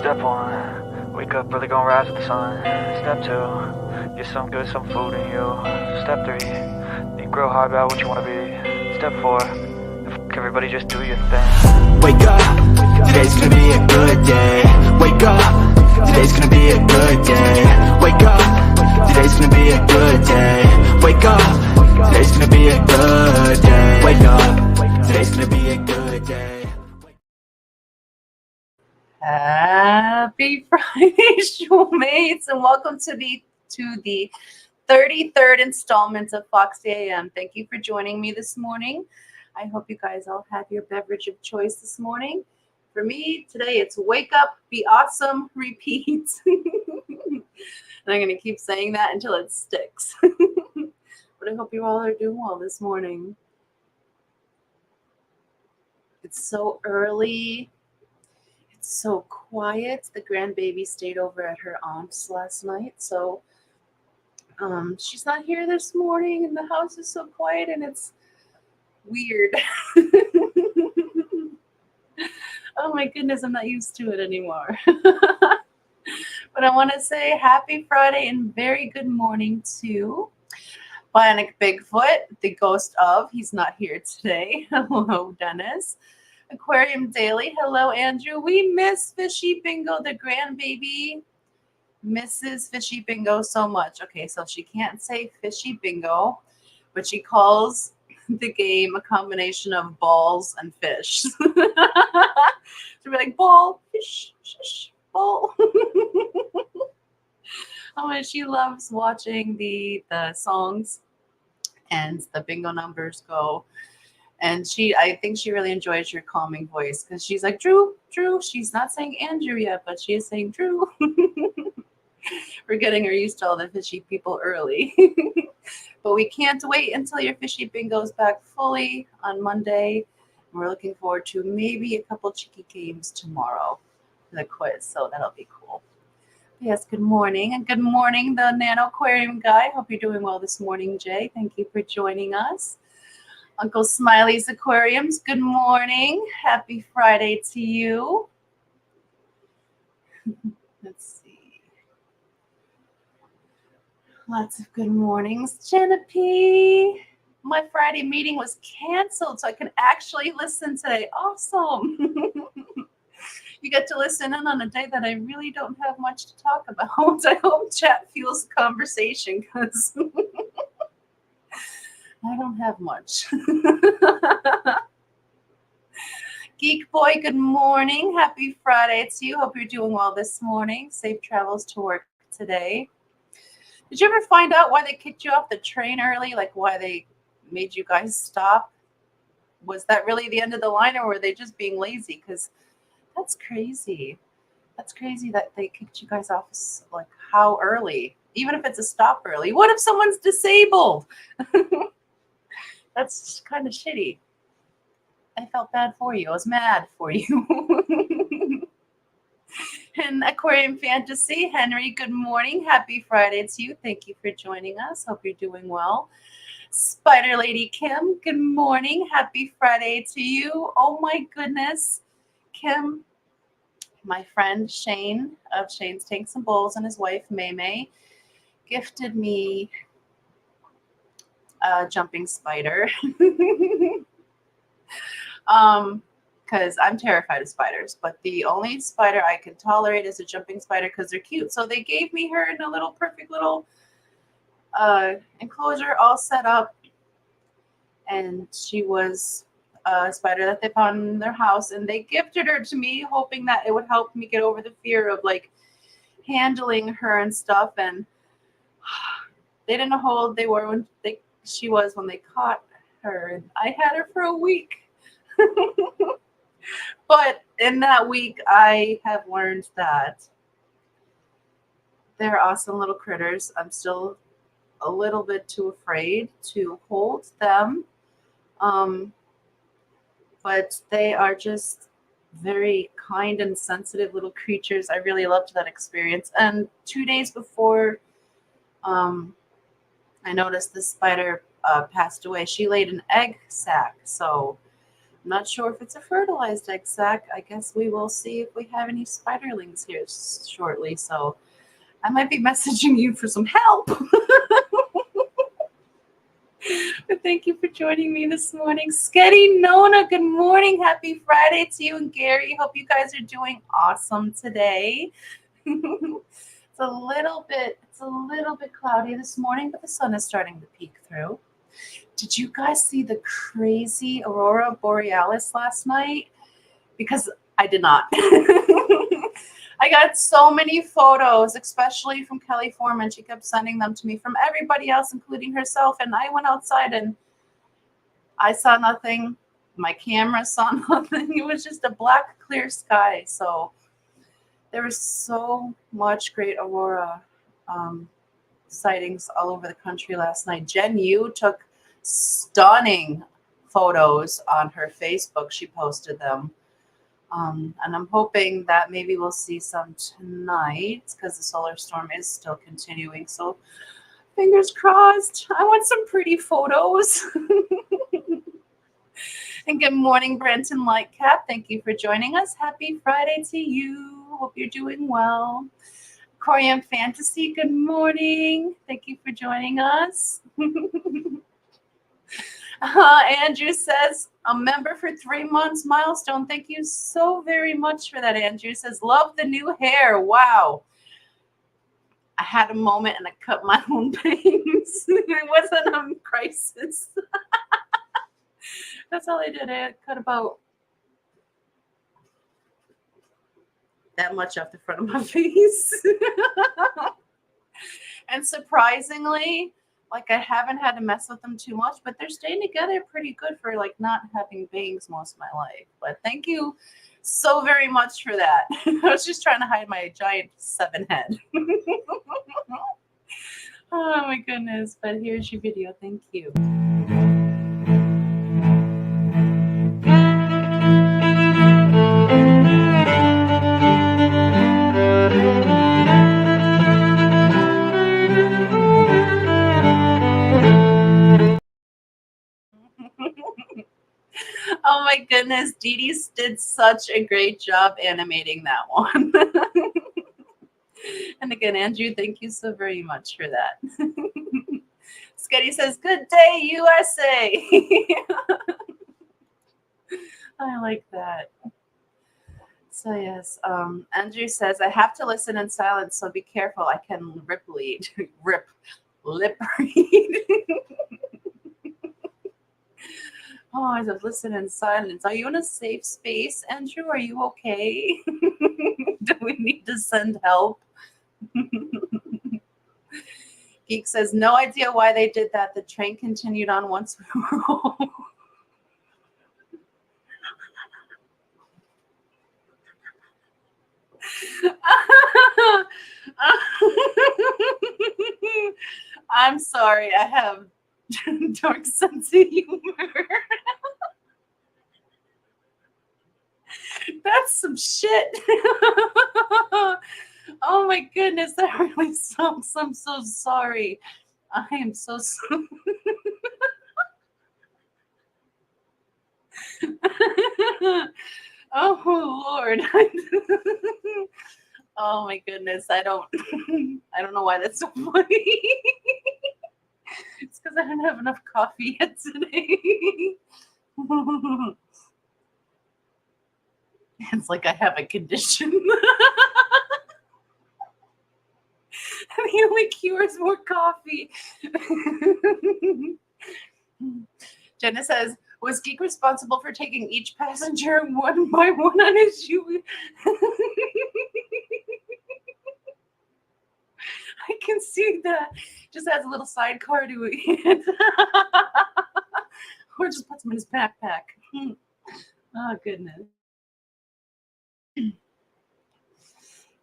Step one, wake up early, gonna rise with the sun. Step two, get some good, some food in you. Step three, think real hard about what you wanna be. Step four, everybody just do your thing. Wake up, today's gonna be a good day. Wake up, today's gonna be a good day. Wake up, today's gonna be a good day. Wake up, today's gonna be a good day. Wake up, today's gonna be a good day. Happy Friday, shoalmates, and welcome to the 33rd installment of Foxie A.M. Thank you for joining me this morning. I hope you guys all had your beverage of choice this morning. For me, today it's wake up, be awesome, repeat. And I'm going to keep saying that until it sticks. But I hope you all are doing well this morning. It's so early. So quiet. The grandbaby stayed over at her aunt's last night, so she's not here this morning, and the house is so quiet, and it's weird. Oh my goodness, I'm not used to it anymore. But I want to say happy Friday and very good morning to Bionic Bigfoot, the ghost of. He's not here today. Hello, Dennis. Aquarium Daily. Hello, Andrew. We miss Fishy Bingo, the grandbaby. Mrs. Fishy Bingo so much. Okay, so she can't say Fishy Bingo, but she calls the game a combination of balls and fish. She'll be like, ball, fish, fish, ball. Oh, and she loves watching the songs and the bingo numbers go. And I think she really enjoys your calming voice because she's like, Drew. She's not saying Andrew yet, but she is saying Drew. We're getting her used to all the fishy people early. But we can't wait until your fishy bingo's back fully on Monday. And we're looking forward to maybe a couple cheeky games tomorrow for the quiz. So that'll be cool. Yes, good morning. And good morning, the Nano Aquarium guy. Hope you're doing well this morning, Jay. Thank you for joining us. Uncle Smiley's Aquariums, good morning. Happy Friday to you. Let's see. Lots of good mornings. Jenna P. My Friday meeting was canceled, so I can actually listen today. Awesome. You get to listen in on a day that I really don't have much to talk about. I hope chat fuels the conversation because I don't have much. Geek Boy, good morning. Happy Friday to you. Hope you're doing well this morning. Safe travels to work today. Did you ever find out why they kicked you off the train early? Like why they made you guys stop? Was that really the end of the line, or were they just being lazy? Because that's crazy. That's crazy that they kicked you guys off. Like how early? Even if it's a stop early. What if someone's disabled? That's kind of shitty. I felt bad for you. I was mad for you. And Aquarium Fantasy, Henry, good morning. Happy Friday to you. Thank you for joining us. Hope you're doing well. Spider Lady Kim, good morning. Happy Friday to you. Oh my goodness. Kim, my friend Shane of Shane's Tanks and Bowls and his wife May May gifted me a jumping spider. Because I'm terrified of spiders, but the only spider I can tolerate is a jumping spider because they're cute. So they gave me her in a little perfect little enclosure all set up, and she was a spider that they found in their house, and they gifted her to me hoping that it would help me get over the fear of like handling her and stuff. And they didn't know how old they were when she was when they caught her, and I had her for a week. But in that week, I have learned that they're awesome little critters. I'm still a little bit too afraid to hold them. But they are just very kind and sensitive little creatures. I really loved that experience. And 2 days before I noticed this spider passed away, she laid an egg sac. So Not sure if it's a fertilized egg sac. I guess we will see if we have any spiderlings here shortly. So I might be messaging you for some help. But thank you for joining me this morning. Sketty Nona, good morning. Happy Friday to you and Gary. Hope you guys are doing awesome today. It's a little bit cloudy this morning, but the sun is starting to peek through. Did you guys see the crazy aurora borealis last night? Because I did not. I got so many photos, especially from Kelly Foreman. She kept sending them to me from everybody else, including herself. And I went outside and I saw nothing. My camera saw nothing. It was just a black, clear sky. So there was so much great aurora sightings all over the country last night. Jen Yu took stunning photos on her Facebook. She posted them. And I'm hoping that maybe we'll see some tonight because the solar storm is still continuing. So fingers crossed. I want some pretty photos. And good morning, Brenton Lightcap. Thank you for joining us. Happy Friday to you. Hope you're doing well. Corian Fantasy, good morning. Thank you for joining us. Andrew says, a member for 3 months milestone. Thank you so very much for that, Andrew. Says, love the new hair. Wow. I had a moment and I cut my own bangs. It wasn't a crisis. That's all I did. I cut about that much off the front of my face. And surprisingly, like I haven't had to mess with them too much, but they're staying together pretty good for like not having bangs most of my life. But thank you so very much for that. I was just trying to hide my giant 7 head. Oh my goodness. But here's your video. Thank you. Oh my goodness, Dee Dee did such a great job animating that one. And again, Andrew, thank you so very much for that. Sketty says, good day, USA. I like that. So yes, Andrew says, I have to listen in silence, so be careful. I can lip read. Oh, I have to listen in silence. Are you in a safe space, Andrew? Are you okay? Do we need to send help? Geek says, no idea why they did that. The train continued on once we were home. I'm sorry. I have dark sense of humor. That's some shit. Oh my goodness, that really sucks. I'm so sorry. I am so sorry. Oh Lord. Oh my goodness. I don't know why that's so funny. It's because I didn't have enough coffee yet today. It's like I have a condition. The only cure is more coffee. Jenna says, was Geek responsible for taking each passenger one by one on his shoe? I can see that. Just adds a little sidecar to it. Or just puts him in his backpack. Oh, goodness.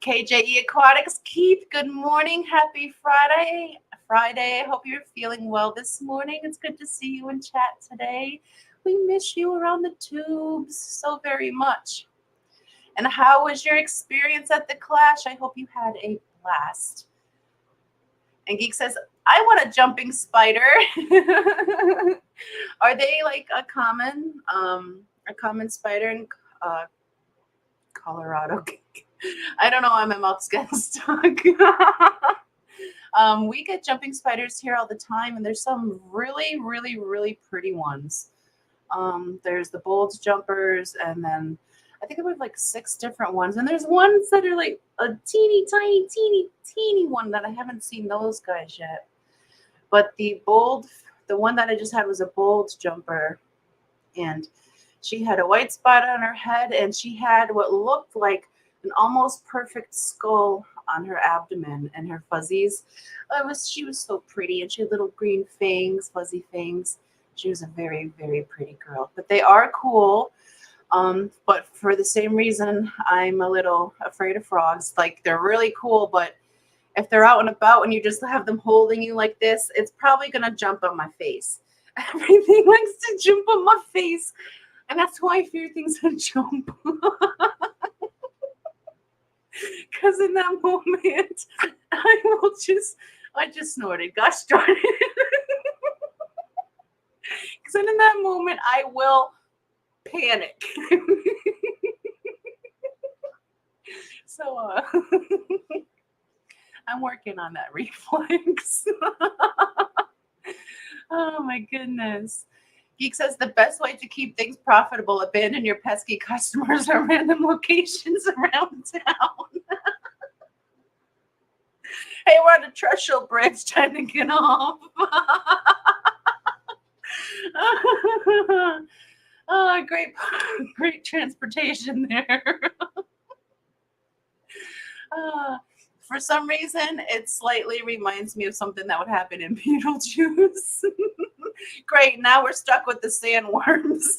KJE Aquatics, Keith, good morning. Happy Friday. I hope you're feeling well this morning. It's good to see you in chat today. We miss you around the tubes so very much. And how was your experience at the Clash? I hope you had a blast. And Geek says, I want a jumping spider. Are they like a common? A common spider in Colorado. I don't know why my mouth's getting stuck. We get jumping spiders here all the time, and there's some really, really, really pretty ones. There's the bold jumpers, and then I think we have like 6 different ones. And there's ones that are like a teeny, tiny, teeny, teeny one that I haven't seen those guys yet. But the one that I just had was a bold jumper, and she had a white spot on her head, and she had what looked like an almost perfect skull on her abdomen and her fuzzies. She was so pretty, and she had little green fangs, fuzzy fangs. She was a very, very pretty girl. But they are cool. But for the same reason, I'm a little afraid of frogs. Like, they're really cool, but if they're out and about and you just have them holding you like this, it's probably going to jump on my face. Everything likes to jump on my face. And that's why I fear things that jump. Because in that moment, I just snorted. Gosh darn it. Because in that moment, I will panic. So I'm working on that reflex. Oh my goodness. Geek says the best way to keep things profitable, abandon your pesky customers at random locations around town. Hey, we're on the Trussell Bridge, time to get off. Oh, great transportation there. For some reason, it slightly reminds me of something that would happen in Beetlejuice. Great, now we're stuck with the sandworms.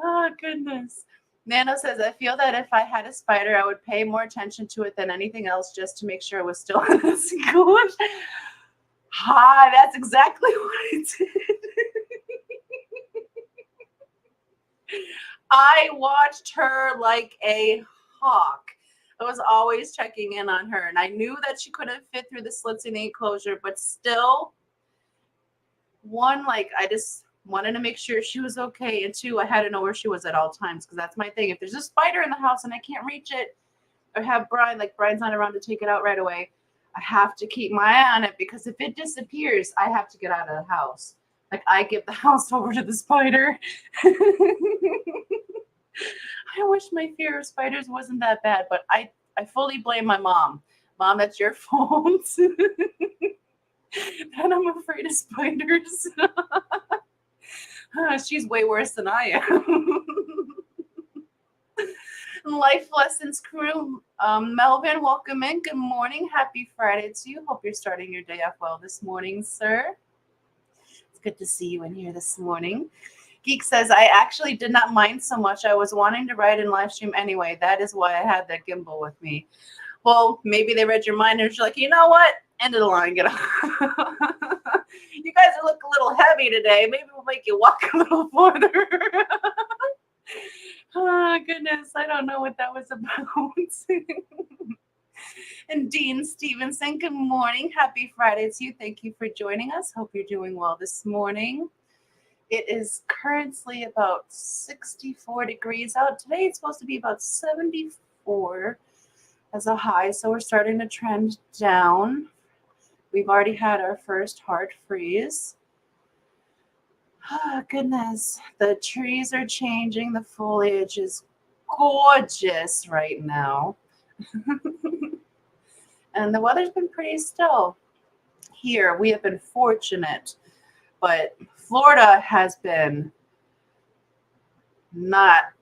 Oh, goodness. Nano says, I feel that if I had a spider, I would pay more attention to it than anything else just to make sure it was still in its good. Hi, that's exactly what I did. I watched her like a hawk. I was always checking in on her, and I knew that she couldn't fit through the slits in the enclosure, but still, one, like, I just wanted to make sure she was okay, and 2, I had to know where she was at all times, because that's my thing. If there's a spider in the house and I can't reach it, or have Brian's not around to take it out right away, I have to keep my eye on it, because if it disappears, I have to get out of the house. Like, I give the house over to the spider. I wish my fear of spiders wasn't that bad, but I fully blame my mom. Mom, that's your fault. And I'm afraid of spiders. She's way worse than I am. Life Lessons crew, Melvin, welcome in. Good morning. Happy Friday to you. Hope you're starting your day off well this morning, sir. It's good to see you in here this morning. Geek says, I actually did not mind so much. I was wanting to write in live stream anyway. That is why I had that gimbal with me. Well, maybe they read your mind and you're like, you know what? End of the line. Get off. You guys look a little heavy today. Maybe we'll make you walk a little farther. Oh, goodness. I don't know what that was about. And Dean Stevenson, good morning. Happy Friday to you. Thank you for joining us. Hope you're doing well this morning. It is currently about 64 degrees out. Today it's supposed to be about 74 as a high, so we're starting to trend down. We've already had our first hard freeze. Oh, goodness. The trees are changing. The foliage is gorgeous right now. And the weather's been pretty still here. We have been fortunate, but Florida has been not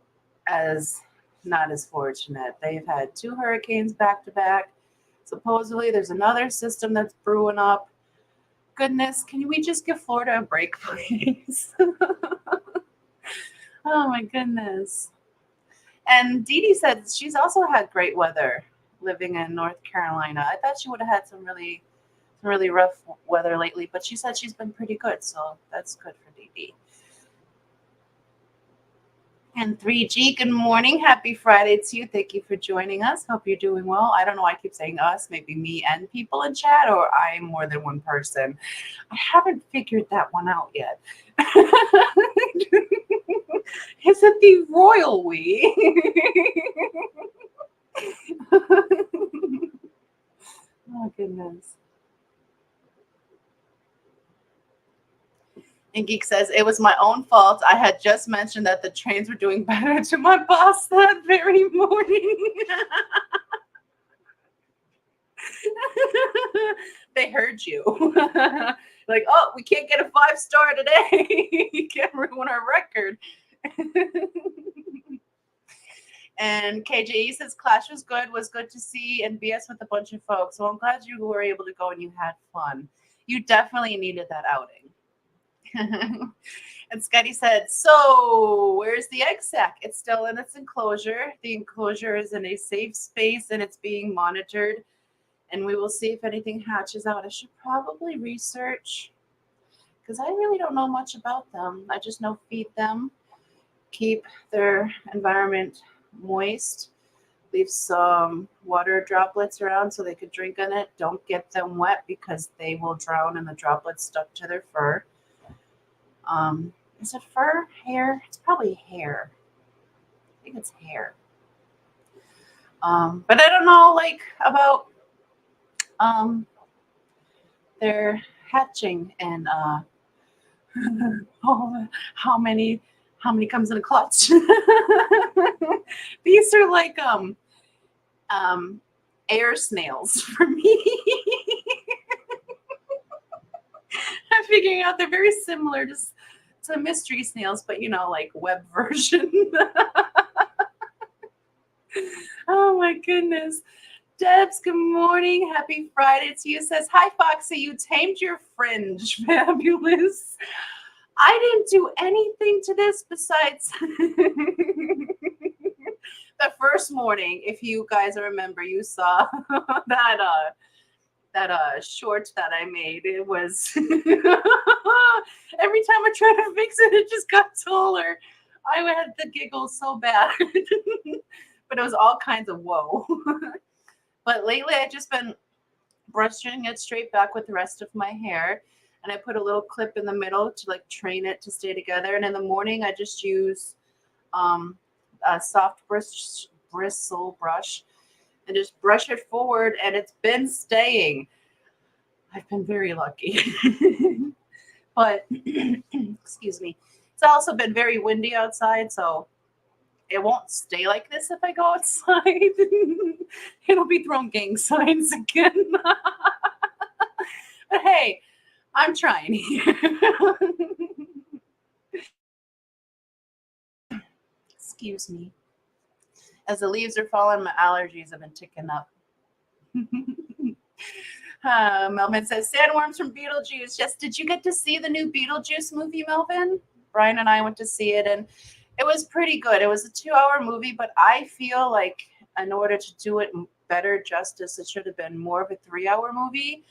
as fortunate. They've had 2 hurricanes back to back. Supposedly there's another system that's brewing up. Goodness, can we just give Florida a break, please? Oh my goodness. And Dee Dee said she's also had great weather living in North Carolina. I thought she would have had some really rough weather lately, but she said she's been pretty good, so that's good for Dee Dee. And 3G, good morning. Happy Friday to you. Thank you for joining us. Hope you're doing well. I don't know. I keep saying us, maybe me and people in chat, or I'm more than one person. I haven't figured that one out yet. Is it the royal we? Oh, goodness. And Geek says, it was my own fault. I had just mentioned that the trains were doing better to my boss that very morning. They heard you. Like, oh, we can't get a 5-star today. You can't ruin our record. And KJE says, Clash was good to see and BS with a bunch of folks. So I'm glad you were able to go and you had fun. You definitely needed that outing. And Scotty said, so where's the egg sack? It's still in its enclosure. The enclosure is in a safe space and it's being monitored. And we will see if anything hatches out. I should probably research because I really don't know much about them. I just know feed them, keep their environment moist, leave some water droplets around so they could drink in it. Don't get them wet because they will drown and the droplets stuck to their fur. Is it fur? Hair? It's probably hair. I think it's hair. But I don't know, like, about their hatching and how many comes in a clutch. These are like air snails for me. I'm figuring out they're very similar to mystery snails, but like web version. Oh my goodness. Debs, good morning. Happy Friday to you. Says, hi, Foxy. You tamed your fringe. Fabulous. I didn't do anything to this besides the first morning. If you guys remember, you saw that short that I made. It was every time I tried to fix it, it just got taller. I had the giggles so bad. But it was all kinds of whoa. But lately I've just been brushing it straight back with the rest of my hair. And I put a little clip in the middle to like train it to stay together. And in the morning I just use a soft bristle brush and just brush it forward, and it's been staying. I've been very lucky. But excuse me. It's also been very windy outside, so it won't stay like this if I go outside. It'll be throwing gang signs again. But hey, I'm trying here. Excuse me. As the leaves are falling, my allergies have been ticking up. Melvin says, sandworms from Beetlejuice. Yes, did you get to see the new Beetlejuice movie, Melvin? Brian and I went to see it, and it was pretty good. It was a 2-hour movie, but I feel like in order to do it better justice, it should have been more of a 3-hour movie.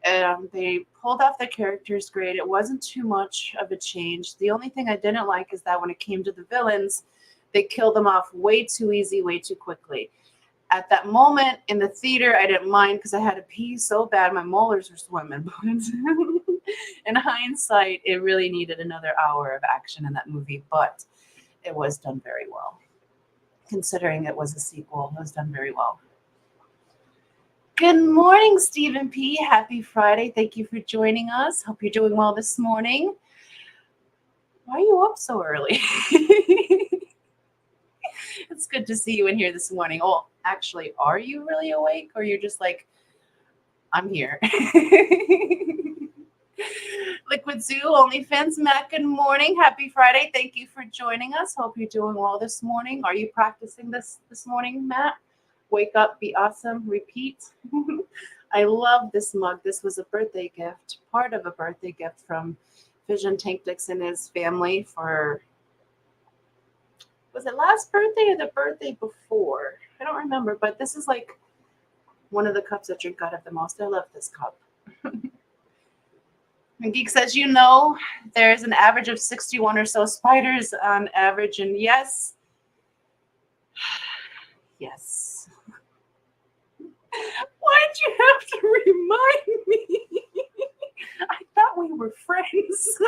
They pulled off the characters great. It wasn't too much of a change. The only thing I didn't like is that when it came to the villains, they killed them off way too easy, way too quickly. At that moment in the theater, I didn't mind because I had to pee so bad. My molars were swimming. In hindsight, it really needed another hour of action in that movie, but it was done very well. Considering it was a sequel, it was done very well. Good morning, Stephen P. Happy Friday. Thank you for joining us. Hope you're doing well this morning. Why are you up so early? It's good to see you in here this morning. Oh, actually, are you really awake, or you're just like, I'm here? Liquid Zoo, OnlyFans, Matt, good morning. Happy Friday. Thank you for joining us. Hope you're doing well this morning. Are you practicing this morning, Matt? Wake up, be awesome, repeat. I love this mug. This was a birthday gift, part of a birthday gift from Vision Tank Dix and his family for, was it last birthday or the birthday before? I don't remember, but this is like one of the cups I drink out of the most. I love this cup. And Geek says, you know, there's an average of 61 or so spiders on average. And yes. Yes. Why'd you have to remind me? I thought we were friends.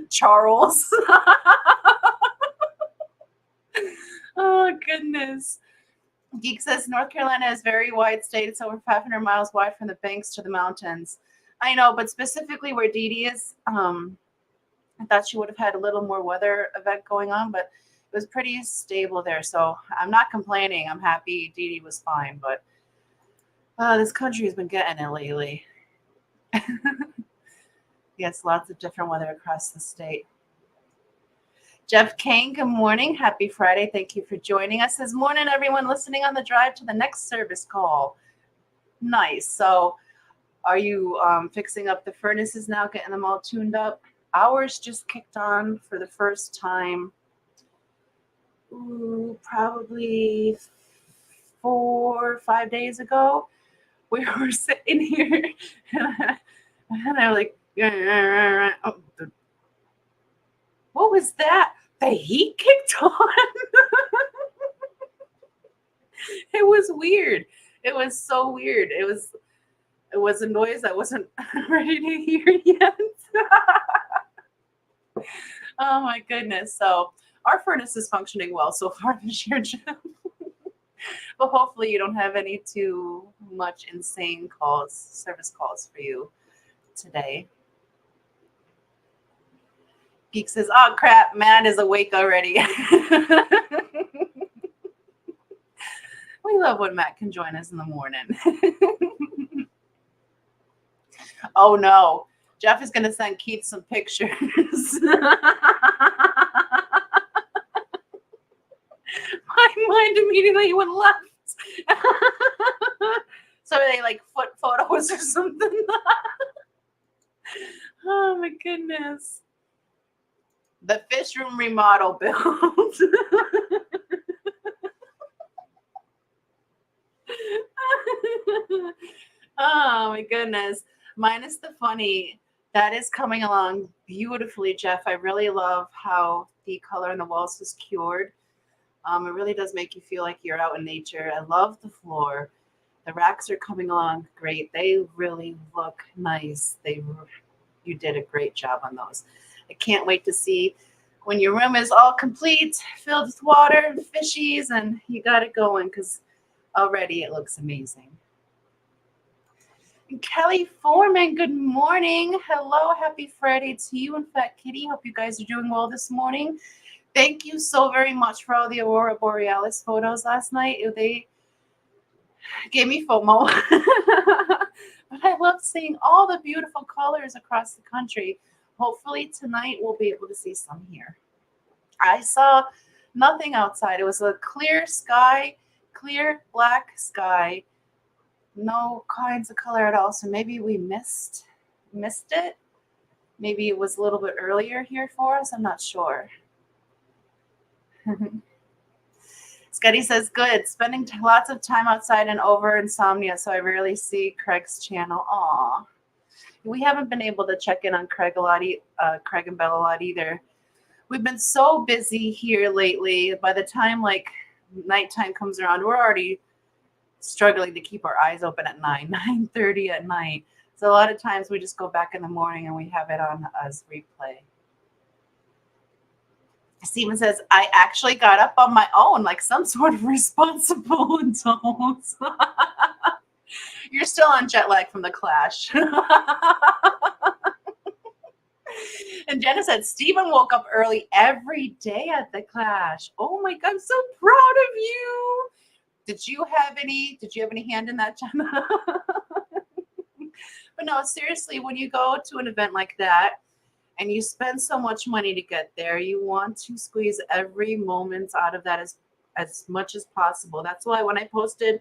Charles. Oh, goodness. Geek says North Carolina is very wide state. It's over 500 miles wide from the banks to the mountains. I know, but specifically where Dee Dee is, I thought she would have had a little more weather event going on, but it was pretty stable there. So I'm not complaining. I'm happy Dee Dee was fine, but this country has been getting it lately. Yes, lots of different weather across the state. Jeff Kane, good morning. Happy Friday. Thank you for joining us this morning, everyone listening on the drive to the next service call. Nice. So are you fixing up the furnaces now, getting them all tuned up? Ours just kicked on for the first time, probably 4 or 5 days ago. We were sitting here and I was like, oh, what was that? The heat kicked on. It was weird. It was so weird. It was a noise I wasn't ready to hear yet. Oh my goodness. So our furnace is functioning well so far this year, Jim. But hopefully you don't have any too much insane service calls for you today. Geek says, oh crap, Matt is awake already. We love when Matt can join us in the morning. Oh no, Jeff is going to send Keith some pictures. My mind immediately went left. So are they like foot photos or something? Oh my goodness. The fish room remodel build. Oh my goodness. Minus the funny. That is coming along beautifully, Jeff. I really love how the color in the walls was cured. It really does make you feel like you're out in nature. I love the floor. The racks are coming along great. They really look nice. You did a great job on those. I can't wait to see when your room is all complete, filled with water and fishies, and you got it going because already it looks amazing. And Kelly Foreman, good morning. Hello, happy Friday to you and Fat Kitty. Hope you guys are doing well this morning. Thank you so very much for all the Aurora Borealis photos last night. They gave me FOMO. But I love seeing all the beautiful colors across the country. Hopefully tonight we'll be able to see some here. I saw nothing outside. It was a clear sky, clear black sky, no kinds of color at all. So maybe we missed it. Maybe it was a little bit earlier here for us. I'm not sure. Scotty says, good. Spending lots of time outside and over insomnia, so I rarely see Craig's channel. Aw. We haven't been able to check in on Craig and Bella a lot either. We've been so busy here lately. By the time like nighttime comes around, we're already struggling to keep our eyes open at 9:30 at night. So a lot of times we just go back in the morning and we have it on as replay. Steven says, I actually got up on my own like some sort of responsible adult. You're still on jet lag from the Clash. And Jenna said, Steven woke up early every day at the Clash. Oh my God, I'm so proud of you. Did you have any hand in that, Jenna? But no, seriously, when you go to an event like that and you spend so much money to get there, you want to squeeze every moment out of that as much as possible. That's why when I posted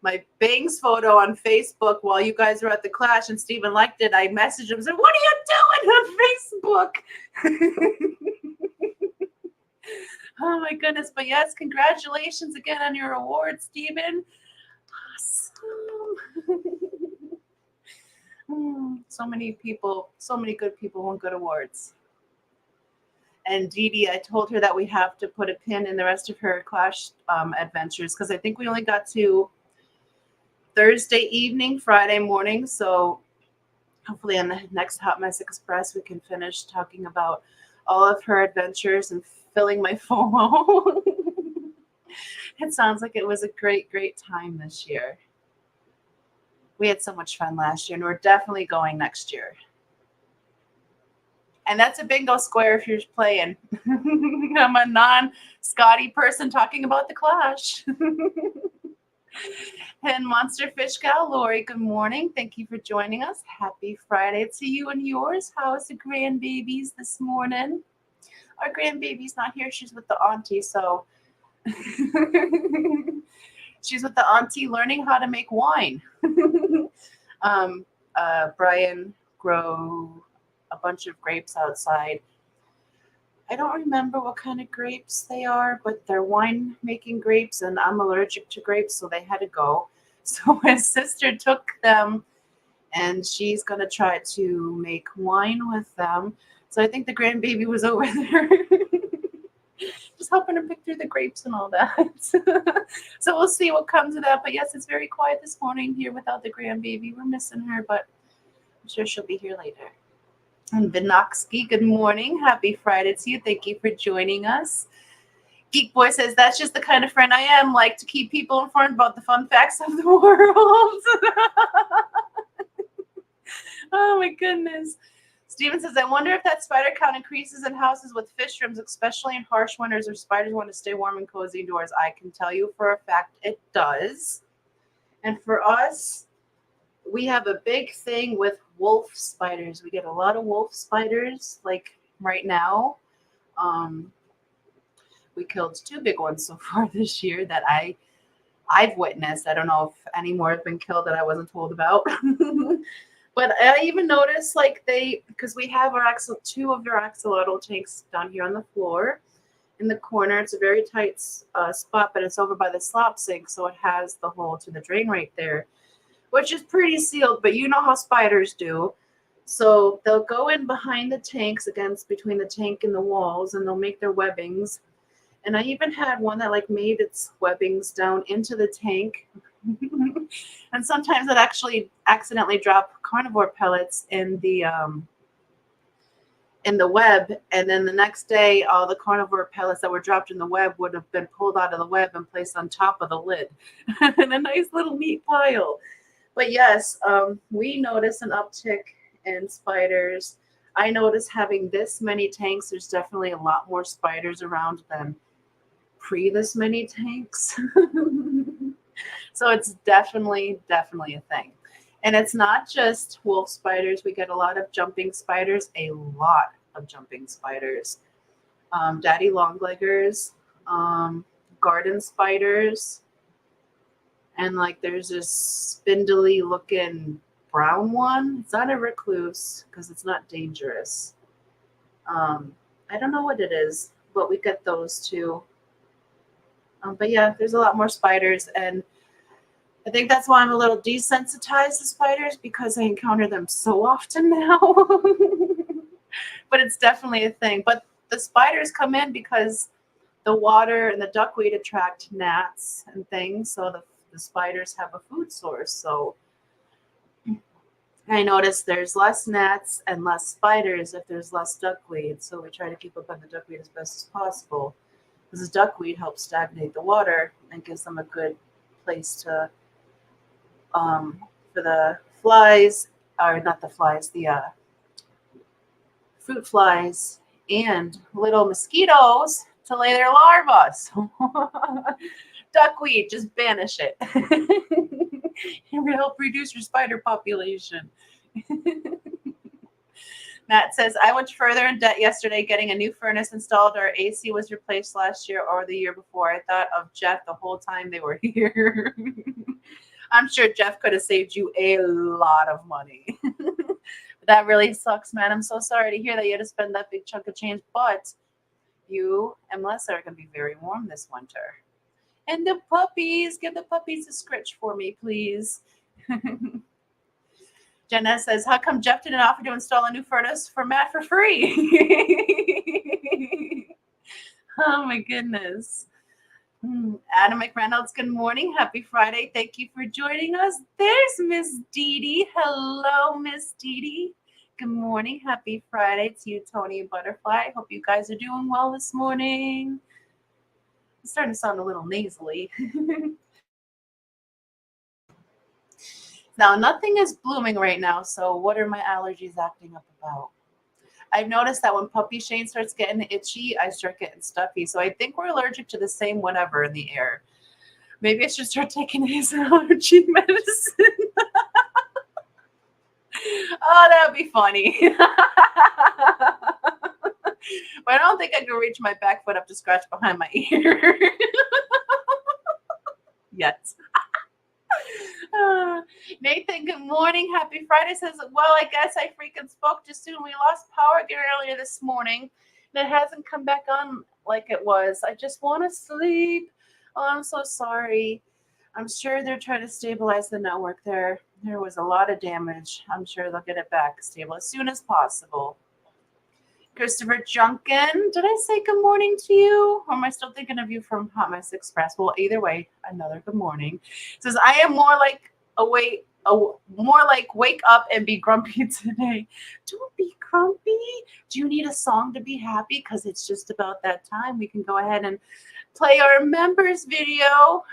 my bangs photo on Facebook while you guys were at the Clash and Steven liked it, I messaged him and said, what are you doing on Facebook? Oh my goodness. But yes, congratulations again on your award, Steven. Awesome. So many people, so many good people won good awards. And Dee Dee, I told her that we have to put a pin in the rest of her Clash adventures because I think we only got to Thursday evening, Friday morning. So hopefully on the next Hot Mess Express, we can finish talking about all of her adventures and filling my FOMO. It sounds like it was a great, great time this year. We had so much fun last year, and we're definitely going next year. And that's a bingo square if you're playing. I'm a non-Scotty person talking about the Clash. And Monster Fish Gal, Lori, good morning. Thank you for joining us. Happy Friday to you and yours. How is the grandbabies this morning? Our grandbaby's not here. She's with the auntie, so she's with the auntie learning how to make wine. Brian grew a bunch of grapes outside. I don't remember what kind of grapes they are, but they're wine making grapes, and I'm allergic to grapes, so they had to go. So his sister took them, and she's going to try to make wine with them. So I think the grandbaby was over there just helping her pick through the grapes and all that. So we'll see what comes of that. But yes, it's very quiet this morning here without the grandbaby. We're missing her, but I'm sure she'll be here later. And Vinoxky, good morning. Happy Friday to you. Thank you for joining us. Geek Boy says, that's just the kind of friend I am, like to keep people informed about the fun facts of the world. Oh my goodness. Steven says, I wonder if that spider count increases in houses with fish rooms, especially in harsh winters where spiders want to stay warm and cozy indoors. I can tell you for a fact it does. And for us, we have a big thing with wolf spiders. We get a lot of wolf spiders, like right now. We killed 2 big ones so far this year that I've witnessed. I don't know if any more have been killed that I wasn't told about. But I even noticed, like, because we have our 2 of their axolotl tanks down here on the floor in the corner. It's a very tight spot, but it's over by the slop sink, so it has the hole to the drain right there, which is pretty sealed, but you know how spiders do. So they'll go in behind the tanks, between the tank and the walls, and they'll make their webbings. And I even had one that like made its webbings down into the tank. And sometimes it actually accidentally dropped carnivore pellets in the web, and then the next day all the carnivore pellets that were dropped in the web would have been pulled out of the web and placed on top of the lid in a nice little neat pile. But yes, we notice an uptick in spiders. I notice having this many tanks, there's definitely a lot more spiders around than pre this many tanks. So it's definitely a thing. And it's not just wolf spiders. We get a lot of jumping spiders, daddy longleggers, garden spiders, and like there's this spindly looking brown one. It's not a recluse because it's not dangerous. I don't know what it is, but we get those too. But yeah, there's a lot more spiders, and I think that's why I'm a little desensitized to spiders, because I encounter them so often now. But it's definitely a thing. But the spiders come in because the water and the duckweed attract gnats and things, so the spiders have a food source. So I notice there's less gnats and less spiders if there's less duckweed. So we try to keep up on the duckweed as best as possible, because the duckweed helps stagnate the water and gives them a good place to for the flies, or not the flies, the fruit flies and little mosquitoes to lay their larvae. So duckweed, just banish it. It will help reduce your spider population. Matt says, I went further in debt yesterday getting a new furnace installed. Our AC was replaced last year or the year before. I thought of Jeff the whole time they were here. I'm sure Jeff could have saved you a lot of money. That really sucks, man. I'm so sorry to hear that you had to spend that big chunk of change, but you and Melissa are going to be very warm this winter. And the puppies, give the puppies a scritch for me, please. Jenna says, how come Jeff didn't offer to install a new furnace for Matt for free? Oh my goodness. Adam McReynolds, good morning. Happy Friday. Thank you for joining us. There's Miss Dee Dee. Hello, Miss Dee Dee. Good morning. Happy Friday to you, Tony Butterfly. Hope you guys are doing well this morning. It's starting to sound a little nasally. Now, nothing is blooming right now, so what are my allergies acting up about? I've noticed that when Puppy Shane starts getting itchy, I start getting stuffy. So I think we're allergic to the same whatever in the air. Maybe I should start taking his allergy medicine. Oh, that would be funny. But I don't think I can reach my back foot up to scratch behind my ear. Yet. Nathan, good morning. Happy Friday. Says, well, I guess I freaking spoke too soon. We lost power again earlier this morning, and it hasn't come back on like it was. I just want to sleep. Oh, I'm so sorry. I'm sure they're trying to stabilize the network there. There was a lot of damage. I'm sure they'll get it back stable as soon as possible. Christopher Junkin, did I say good morning to you? Or am I still thinking of you from Hot Mess Express? Well, either way, another good morning. It says, I am more like wake up and be grumpy today. Don't be grumpy. Do you need a song to be happy? Because it's just about that time. We can go ahead and play our members video.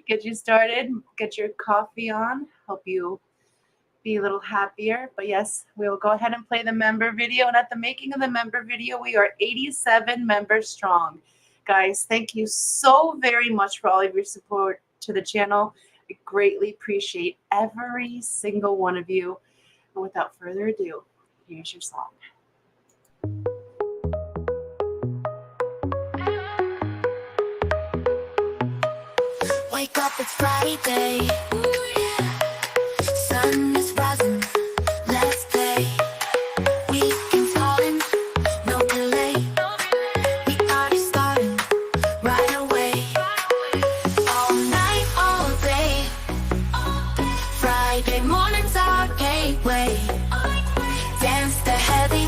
Get you started. Get your coffee on. Help you be a little happier. But yes, we will go ahead and play the member video. And at the making of the member video, we are 87 members strong. Guys, thank you so very much for all of your support to the channel. I greatly appreciate every single one of you. And without further ado, here's your song. Wake up, it's Friday. Sun is rising, let's play. Weekend's calling, no delay. We party starting right away. All night, all day. Friday mornings are gateway. Dance the heavy,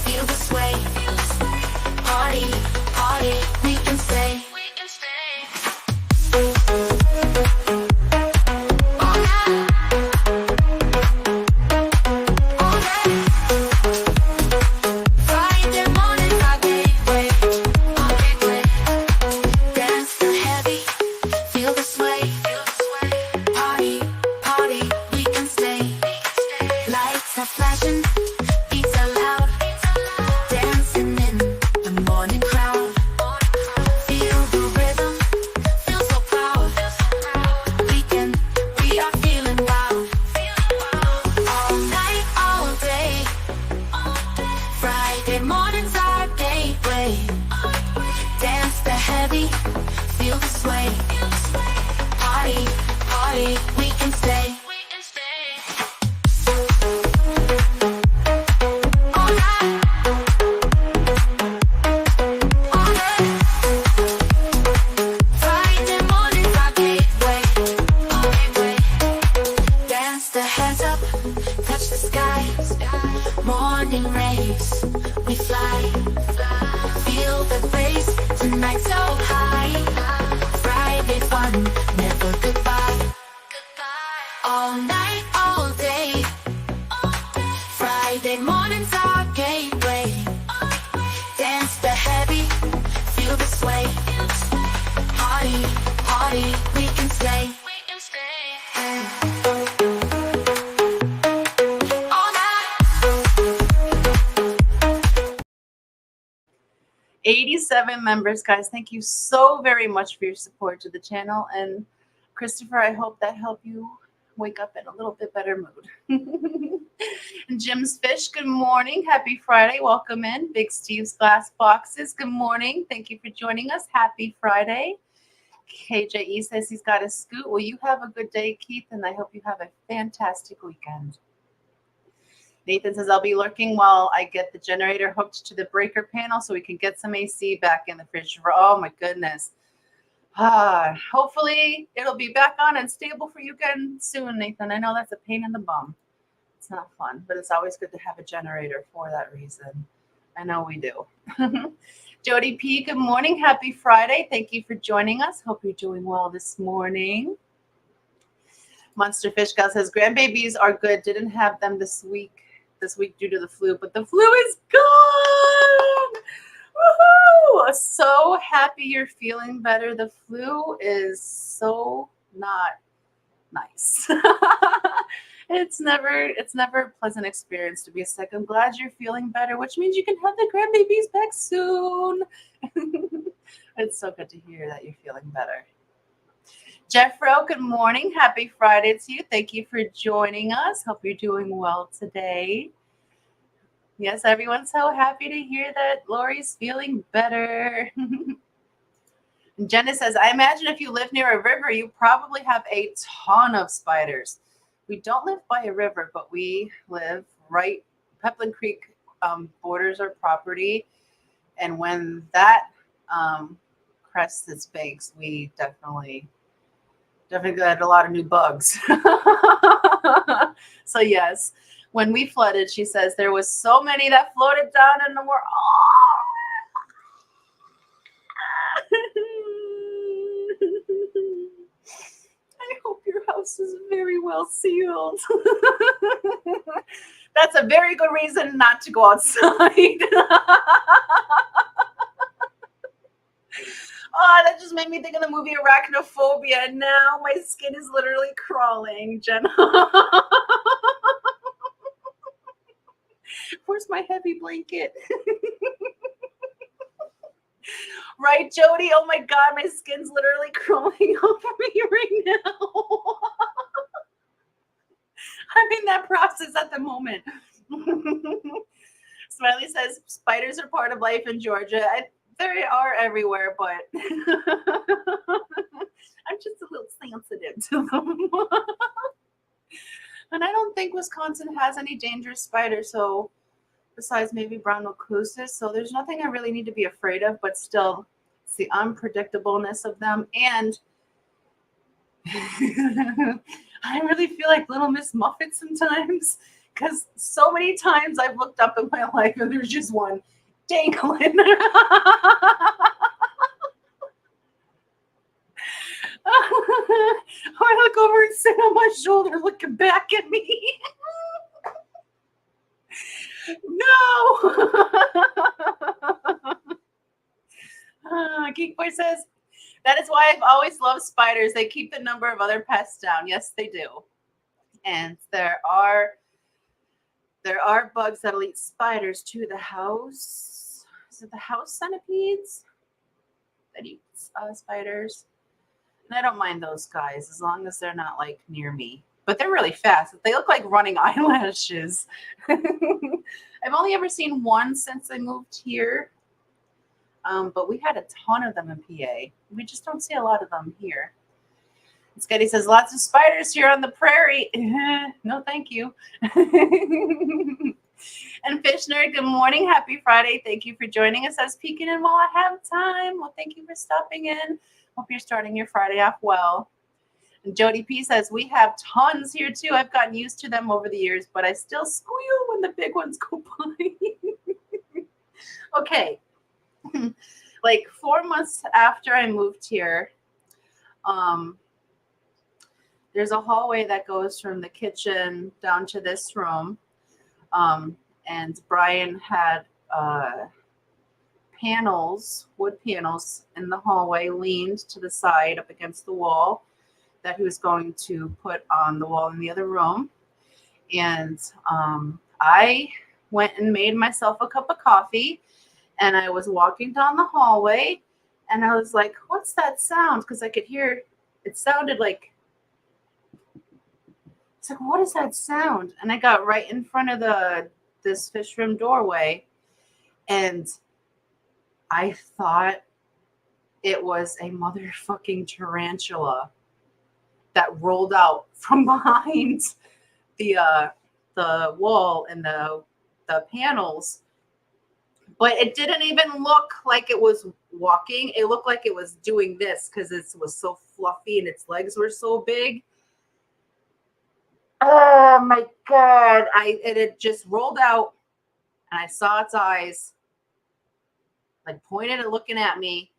feel the sway. Party, party, we can stay. We can stay. 87 members, guys. Thank you so very much for your support to the channel. And Christopher, I hope that helped you wake up in a little bit better mood. And Jim's Fish, good morning. Happy Friday. Welcome in. Big Steve's Glass Boxes, good morning. Thank you for joining us. Happy Friday. KJE says he's got a scoot. Well, you have a good day, Keith, and I hope you have a fantastic weekend. Nathan says, I'll be lurking while I get the generator hooked to the breaker panel so we can get some AC back in the fridge. Oh, my goodness. Hopefully it'll be back on and stable for you again soon, Nathan. I know that's a pain in the bum. It's not fun, but it's always good to have a generator for that reason. I know we do. Jody P, good morning. Happy Friday. Thank you for joining us. Hope you're doing well this morning. Monster Fish Gal says grandbabies are good. Didn't have them this week due to the flu, but the flu is gone. Woohoo! So happy you're feeling better. The flu is so not nice. It's never a pleasant experience to be sick. I'm glad you're feeling better, which means you can have the grandbabies back soon. It's so good to hear that you're feeling better. Jeffro, good morning. Happy Friday to you. Thank you for joining us. Hope you're doing well today. Yes, everyone's so happy to hear that Lori's feeling better. Jenna says, I imagine if you live near a river, you probably have a ton of spiders. We don't live by a river, but we live right, Pepin Creek borders our property. And when that crests its banks, we definitely got a lot of new bugs. So yes, when we flooded, she says there was so many that floated down and were I hope your house is very well sealed. That's a very good reason not to go outside. Oh, that just made me think of the movie Arachnophobia, and now my skin is literally crawling, Jenna. Where's my heavy blanket? Right, Jody? Oh my God, my skin's literally crawling over me right now. I'm in that process at the moment. Smiley says, spiders are part of life in Georgia. They are everywhere, but I'm just a little sensitive to them. And I don't think Wisconsin has any dangerous spiders, so besides maybe brown recluses. So there's nothing I really need to be afraid of, but still, it's the unpredictableness of them. And I really feel like Little Miss Muffet sometimes, because so many times I've looked up in my life and there's just one dangling. Or I look over and sit on my shoulder looking back at me. No. Geek Boy says, that is why I've always loved spiders. They keep the number of other pests down. Yes, they do. And there are bugs that'll eat spiders too. The house, is it the house centipedes that eat spiders? And I don't mind those guys as long as they're not like near me. But they're really fast. They look like running eyelashes. I've only ever seen one since I moved here. But we had a ton of them in PA. We just don't see a lot of them here. And Scotty says, lots of spiders here on the prairie. No, thank you. And Fish Nerd, good morning. Happy Friday. Thank you for joining us. I was peeking in while I have time. Well, thank you for stopping in. Hope you're starting your Friday off well. And Jody P says, we have tons here too. I've gotten used to them over the years, but I still squeal when the big ones go by. Okay. Like 4 months after I moved here, there's a hallway that goes from the kitchen down to this room. And Brian had wood panels in the hallway, leaned to the side up against the wall that he was going to put on the wall in the other room. And I went and made myself a cup of coffee, and I was walking down the hallway, and I was like, what's that sound? Because I could hear, it sounded like, it's like, what is that sound? And I got right in front of this fish room doorway, and I thought it was a motherfucking tarantula that rolled out from behind the wall and the panels. But it didn't even look like it was walking. It looked like it was doing this because it was so fluffy and its legs were so big. Oh my God. It just rolled out and I saw its eyes like pointed and looking at me.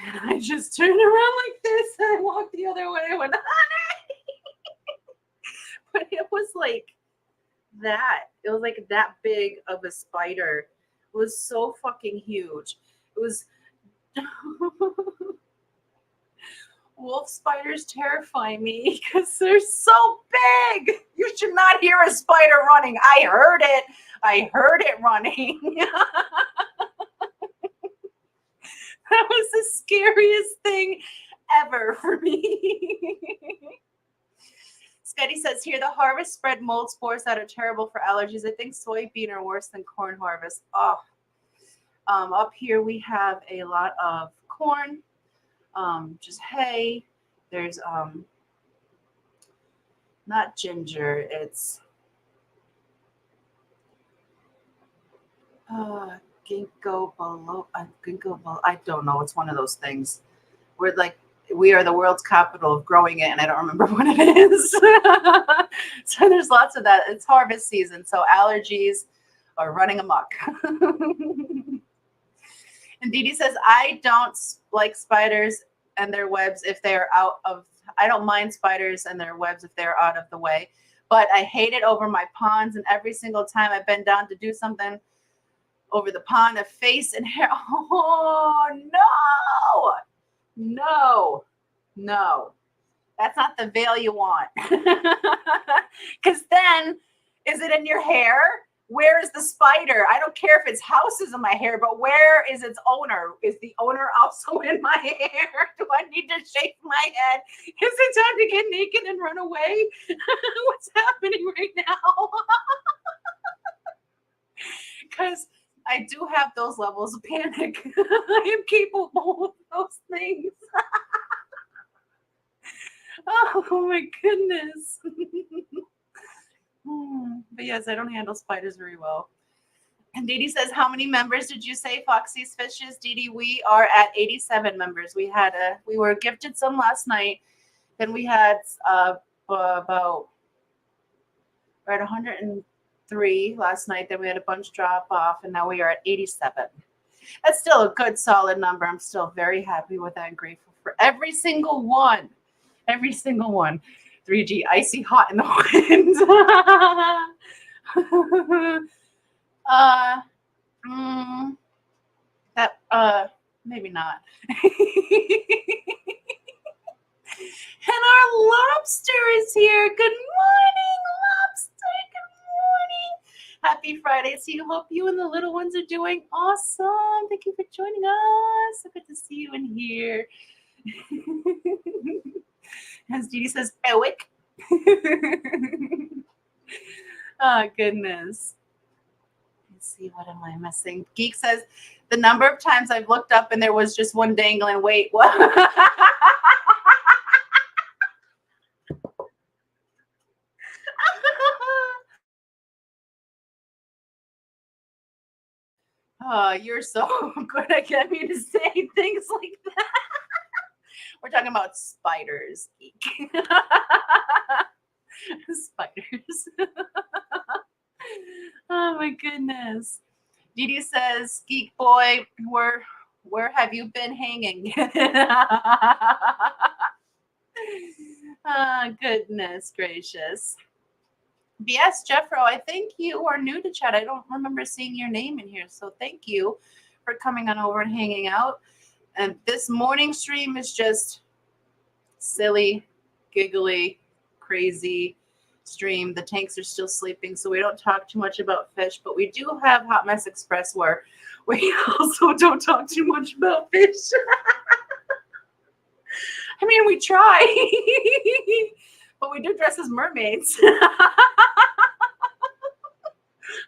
And I just turned around like this and I walked the other way. I went, honey. But it was like that. It was like that big of a spider. It was so fucking huge. It was wolf spiders terrify me because they're so big. You should not hear a spider running. I heard it. I heard it running. That was the scariest thing ever for me. Scotty says here, the harvest spread mold spores that are terrible for allergies. I think soybean are worse than corn harvest. Oh, up here we have a lot of corn, just hay. There's not ginger. It's ginkgo biloba. I don't know. It's one of those things. We are the world's capital of growing it, and I don't remember what it is. So there's lots of that. It's harvest season, so allergies are running amok. And Dee Dee says, I don't like spiders and their webs if they're out of, I don't mind spiders and their webs if they're out of the way, but I hate it over my ponds, and every single time I bend down to do something over the pond, a face and hair. Oh, no. That's not the veil you want. Because then, is it in your hair? Where is the spider? I don't care if its house is in my hair, but where is its owner? Is the owner also in my hair? Do I need to shake my head? Is it time to get naked and run away? What's happening right now? Because I do have those levels of panic. I am capable of those things. Oh my goodness. But yes, I don't handle spiders very well. And Dee Dee says, how many members did you say Foxy's Fishes? Dee Dee, we are at 87 members. We were gifted some last night. Then we had about, we're at 103 last night. Then we had a bunch drop off, and now we are at 87. That's still a good, solid number. I'm still very happy with that and grateful for every single one. Every single one. 3G, icy hot in the wind. Maybe not. And our lobster is here. Good morning, lobster. Good morning. Happy Friday to you. Hope you and the little ones are doing awesome. Thank you for joining us. So good to see you in here. As Dee Dee says, Ewick. Oh, goodness. Let's see, what am I missing? Geek says, the number of times I've looked up and there was just one dangling. Wait, what? Oh, you're so good at getting me to say things like that. We're talking about spiders. Spiders. Oh my goodness. Dee Dee says, Geek Boy, where have you been hanging? Oh, goodness gracious. BS Jeffro, I think you are new to chat. I don't remember seeing your name in here. So thank you for coming on over and hanging out. And this morning stream is just silly, giggly, crazy stream. The tanks are still sleeping, so we don't talk too much about fish, but we do have Hot Mess Express where we also don't talk too much about fish. I mean, we try, but we do dress as mermaids.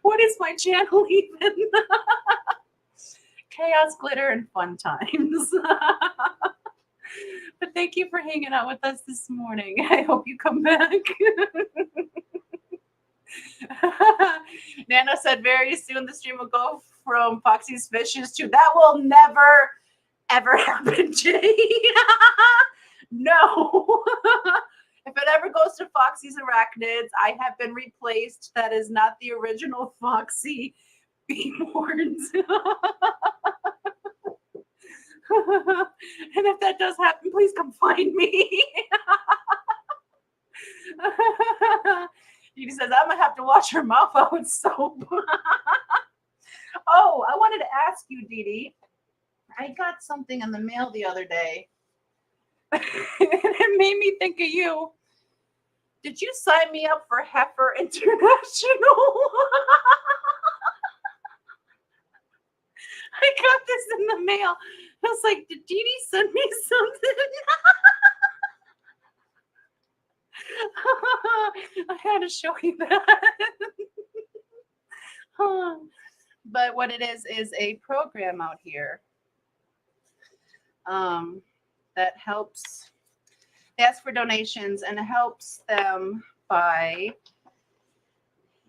What is my channel even? Chaos, glitter, and fun times. But thank you for hanging out with us this morning. I hope you come back. Nana said very soon the stream will go from Foxy's Fishes to that will never ever happen, Jay. No. If it ever goes to Foxy's Arachnids, I have been replaced. That is not the original Foxy Beehorns. And if that does happen, please come find me. He says, I'm going to have to wash her mouth out with soap. Oh, I wanted to ask you, Dee Dee. I got something in the mail the other day. It made me think of you. Did you sign me up for Heifer International? I got this in the mail. I was like, did Dee Dee send me something? I had to show you that. But what it is a program out here that helps. They ask for donations and it helps them buy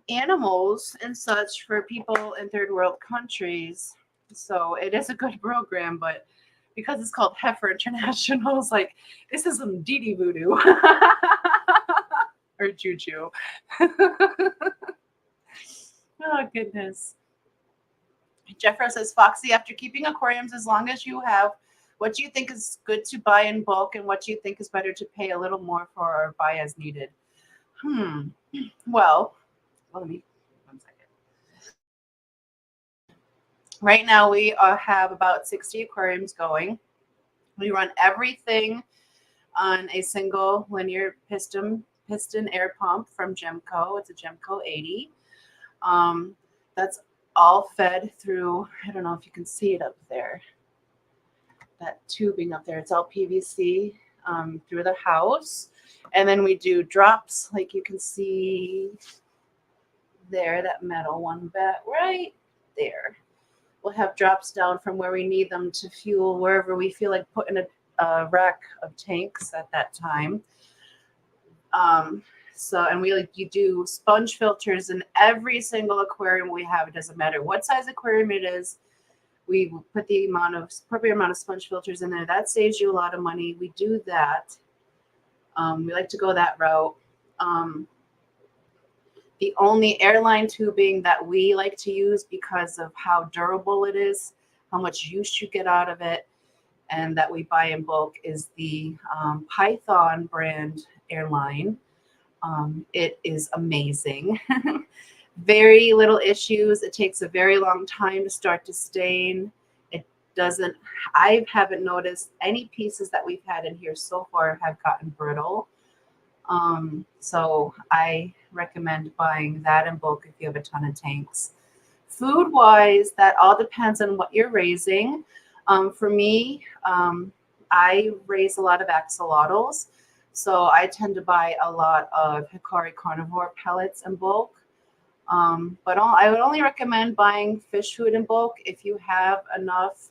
animals and such for people in third world countries. So it is a good program, but because it's called Heifer International, it's like, this is some Dee Dee voodoo. Or juju. Oh, goodness. Jeffro says, Foxy, after keeping aquariums, as long as you have what do you think is good to buy in bulk and what do you think is better to pay a little more for or buy as needed? Well, let me, 1 second. Right now we have about 60 aquariums going. We run everything on a single linear piston air pump from Gemco. It's a Gemco 80. That's all fed through, I don't know if you can see it up there, that tubing up there. It's all PVC through the house. And then we do drops, like you can see there, that metal one back right there. We'll have drops down from where we need them to fuel wherever we feel like putting a rack of tanks at that time. And you do sponge filters in every single aquarium we have. It doesn't matter what size aquarium it is. We put the appropriate amount of sponge filters in there. That saves you a lot of money. We do that. We like to go that route. The only airline tubing that we like to use because of how durable it is, how much use you get out of it, and that we buy in bulk is the Python brand airline. It is amazing. Very little issues. It takes a very long time to start to stain. I haven't noticed any pieces that we've had in here so far have gotten brittle. So I recommend buying that in bulk if you have a ton of tanks. Food wise, that all depends on what you're raising. For me, I raise a lot of axolotls. So I tend to buy a lot of Hikari carnivore pellets in bulk. But I would only recommend buying fish food in bulk if you have enough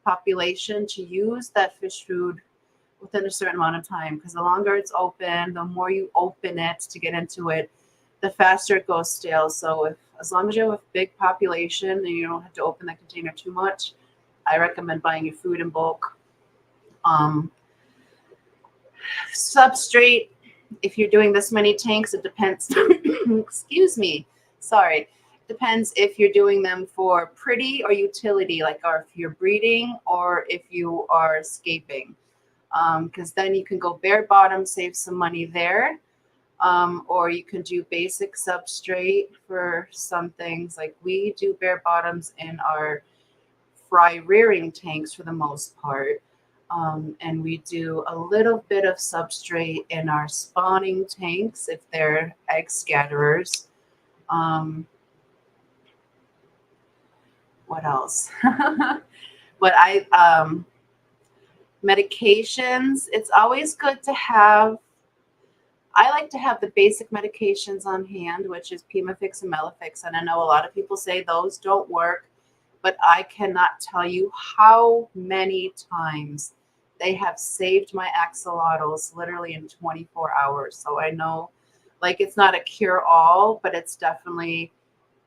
population to use that fish food within a certain amount of time. Because the longer it's open, the more you open it to get into it, the faster it goes stale. So as long as you have a big population and you don't have to open that container too much, I recommend buying your food in bulk. Substrate, if you're doing this many tanks, it depends. Excuse me. Sorry. Depends if you're doing them for pretty or utility, like or if you're breeding or if you are escaping. Because then you can go bare bottom, save some money there. Or you can do basic substrate for some things. Like we do bare bottoms in our fry rearing tanks for the most part. And we do a little bit of substrate in our spawning tanks if they're egg scatterers. What else? Medications, it's always good to have. I like to have the basic medications on hand, which is Pimafix and Melafix. And I know a lot of people say those don't work, but I cannot tell you how many times they have saved my axolotls literally in 24 hours. So I know, Like, it's not a cure-all, but it's definitely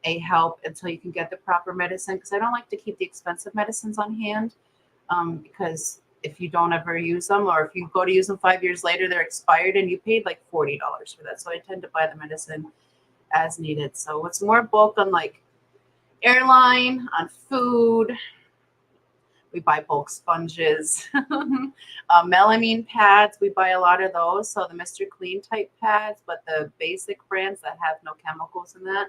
a help until you can get the proper medicine, because I don't like to keep the expensive medicines on hand, because if you don't ever use them, or if you go to use them 5 years later, they're expired and you paid like $40 for that. So I tend to buy the medicine as needed. So what's more bulk on like airline, on food, we buy bulk sponges. Melamine pads, we buy a lot of those. So the Mr. Clean type pads, but the basic brands that have no chemicals in that,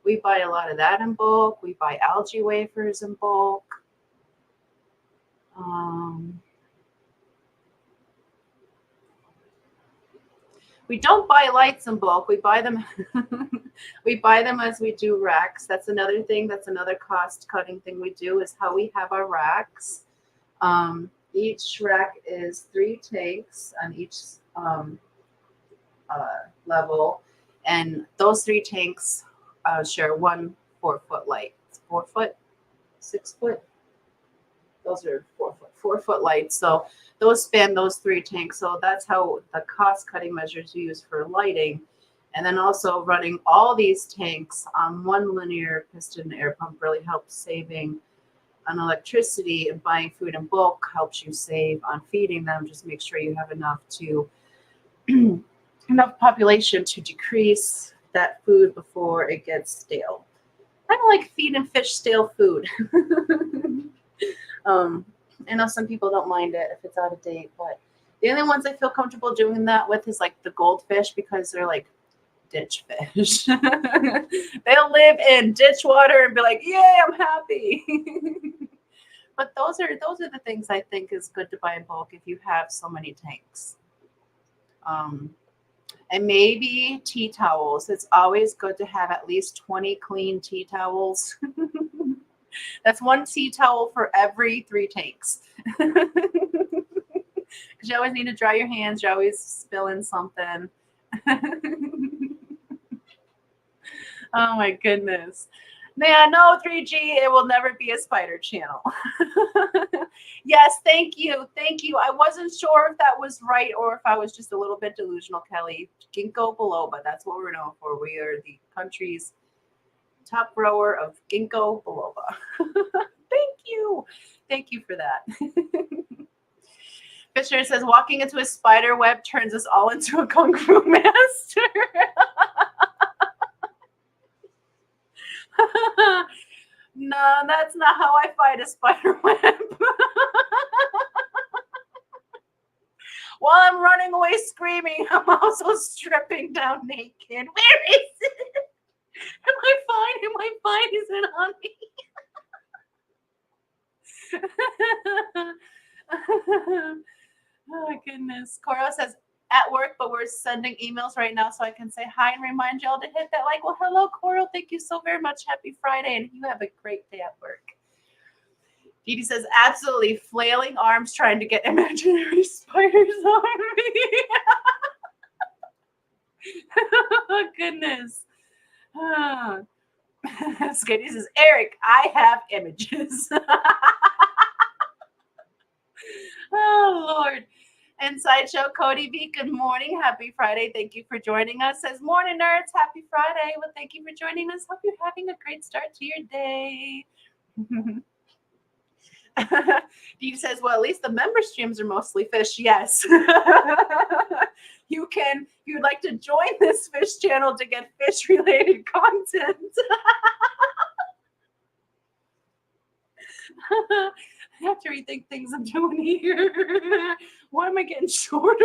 we buy a lot of that in bulk. We buy algae wafers in bulk. We don't buy lights in bulk. We buy them. We buy them as we do racks. That's another thing. That's another cost-cutting thing we do, is how we have our racks. Each rack is 3 tanks on each level, and those 3 tanks share one 4-foot light. 4 foot, 6 foot. Those are 4-foot lights. So those span those 3 tanks. So that's how the cost-cutting measures we use for lighting. And then also running all these tanks on one linear piston air pump really helps saving on electricity, and buying food in bulk helps you save on feeding them. Just make sure you have enough to enough population to decrease that food before it gets stale. I don't like feeding fish stale food. I know some people don't mind it if it's out of date, but the only ones I feel comfortable doing that with is like the goldfish, because they're like ditch fish. They'll live in ditch water and be like, "Yay, I'm happy." But those are the things I think is good to buy in bulk if you have so many tanks. And maybe tea towels. It's always good to have at least 20 clean tea towels. That's 1 tea towel for every 3 tanks. Because you always need to dry your hands. You're always spilling something. Oh my goodness. Man, no 3G, it will never be a spider channel. Yes, thank you. Thank you. I wasn't sure if that was right or if I was just a little bit delusional, Kelly. Ginkgo biloba, that's what we're known for. We are the country's top grower of ginkgo biloba. Thank you. Thank you for that. Fisher says, walking into a spider web turns us all into a kung fu master. No, that's not how I fight a spider web. While I'm running away screaming, I'm also stripping down naked. Where is it? Am I fine? Am I fine? Is it on me? Oh my goodness. Coro says, at work, but we're sending emails right now, so I can say hi and remind y'all to hit that like. Well, hello, Coro. Thank you so very much. Happy Friday, and you have a great day at work. Dee Dee says, absolutely flailing arms trying to get imaginary spiders on me. Oh, goodness. Skitty says, Eric, I have images. Oh, Lord. And Sideshow Cody B, good morning. Happy Friday. Thank you for joining us. Says, morning, nerds. Happy Friday. Well, thank you for joining us. Hope you're having a great start to your day. Dee says, well, at least the member streams are mostly fish. Yes. You'd like to join this fish channel to get fish related content. I have to rethink things I'm doing here. Why am I getting shorter?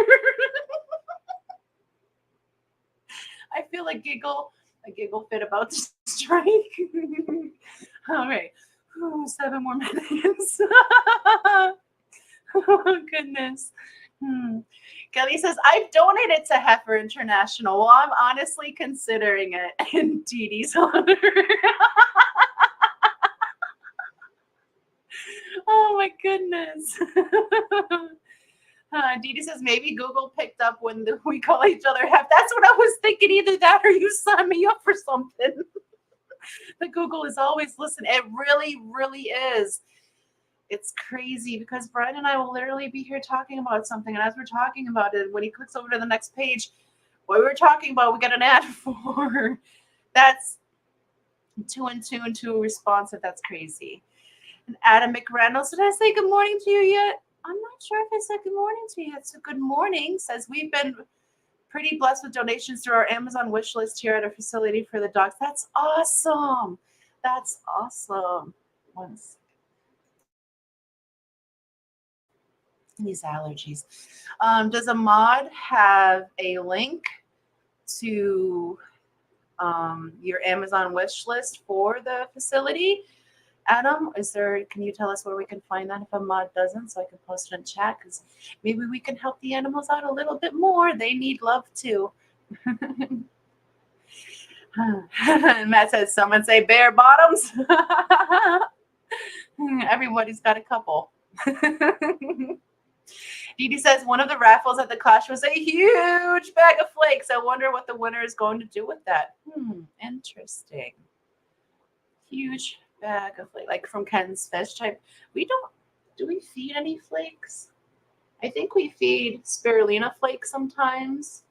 I feel a giggle fit about to strike. All right. 7 more minutes. Oh, goodness. Kelly says, I've donated to Heifer International. Well, I'm honestly considering it in Dee Dee's honor. Oh, my goodness. Dee Dee says, maybe Google picked up when we call each other Hef. That's what I was thinking. Either that or you signed me up for something. The Google is always listening. It really, really is. It's crazy because Brian and I will literally be here talking about something. And as we're talking about it, when he clicks over to the next page, what we were talking about, we got an ad for. That's 2 and 2 and 2 responsive. That's crazy. And Adam McReynolds, did I say good morning to you yet? I'm not sure if I said good morning to you yet. So good morning. Says we've been pretty blessed with donations through our Amazon wish list here at our facility for the dogs. That's awesome. That's awesome. Once these allergies. Does Ahmad have a link to your Amazon wish list for the facility? Adam, can you tell us where we can find that if Ahmad doesn't, so I can post it in chat? Because maybe we can help the animals out a little bit more. They need love too. And Matt says, someone say bare bottoms. Everybody's got a couple. Dee Dee says, one of the raffles at the Clash was a huge bag of flakes. I wonder what the winner is going to do with that. Interesting. Huge bag of flakes, like from Ken's Fish type. Do we feed any flakes? I think we feed spirulina flakes sometimes.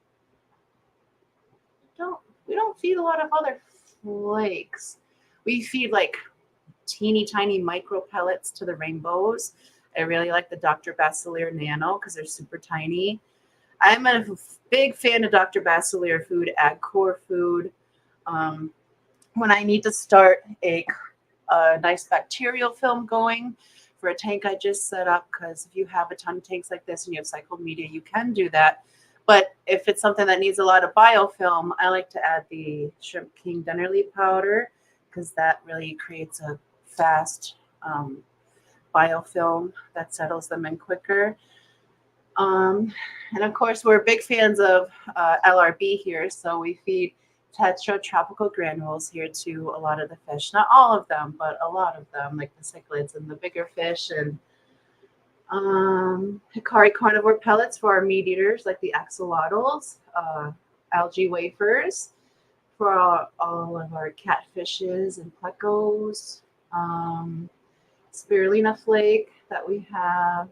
We don't feed a lot of other flakes. We feed like teeny tiny micro pellets to the rainbows. I really like the Dr. Basileir Nano because they're super tiny. I'm a big fan of Dr. Basileir food, AgCore food. When I need to start a nice bacterial film going for a tank I just set up, because if you have a ton of tanks like this and you have cycled media, you can do that. But if it's something that needs a lot of biofilm, I like to add the Shrimp King Dennerly powder because that really creates a fast biofilm that settles them in quicker. And of course, we're big fans of LRB here, so we feed Tetra tropical granules here to a lot of the fish. Not all of them, but a lot of them, like the cichlids and the bigger fish. And Hikari carnivore pellets for our meat eaters, like the axolotls, algae wafers for all of our catfishes and plecos, spirulina flake that we have,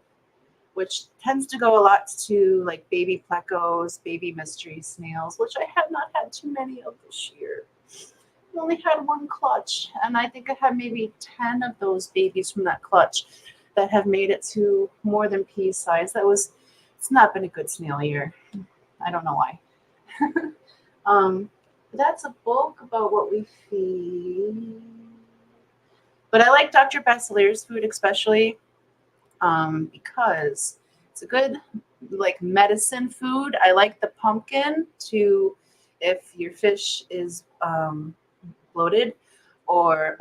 which tends to go a lot to like baby plecos, baby mystery snails, which I have not had too many of this year. I only had one clutch, and I think I had maybe 10 of those babies from that clutch that have made it to more than pea size. It's not been a good snail year. I don't know why. That's a bulk about what we feed. But I like Dr. Basileir's food especially because it's a good like medicine food. I like the pumpkin if your fish is bloated or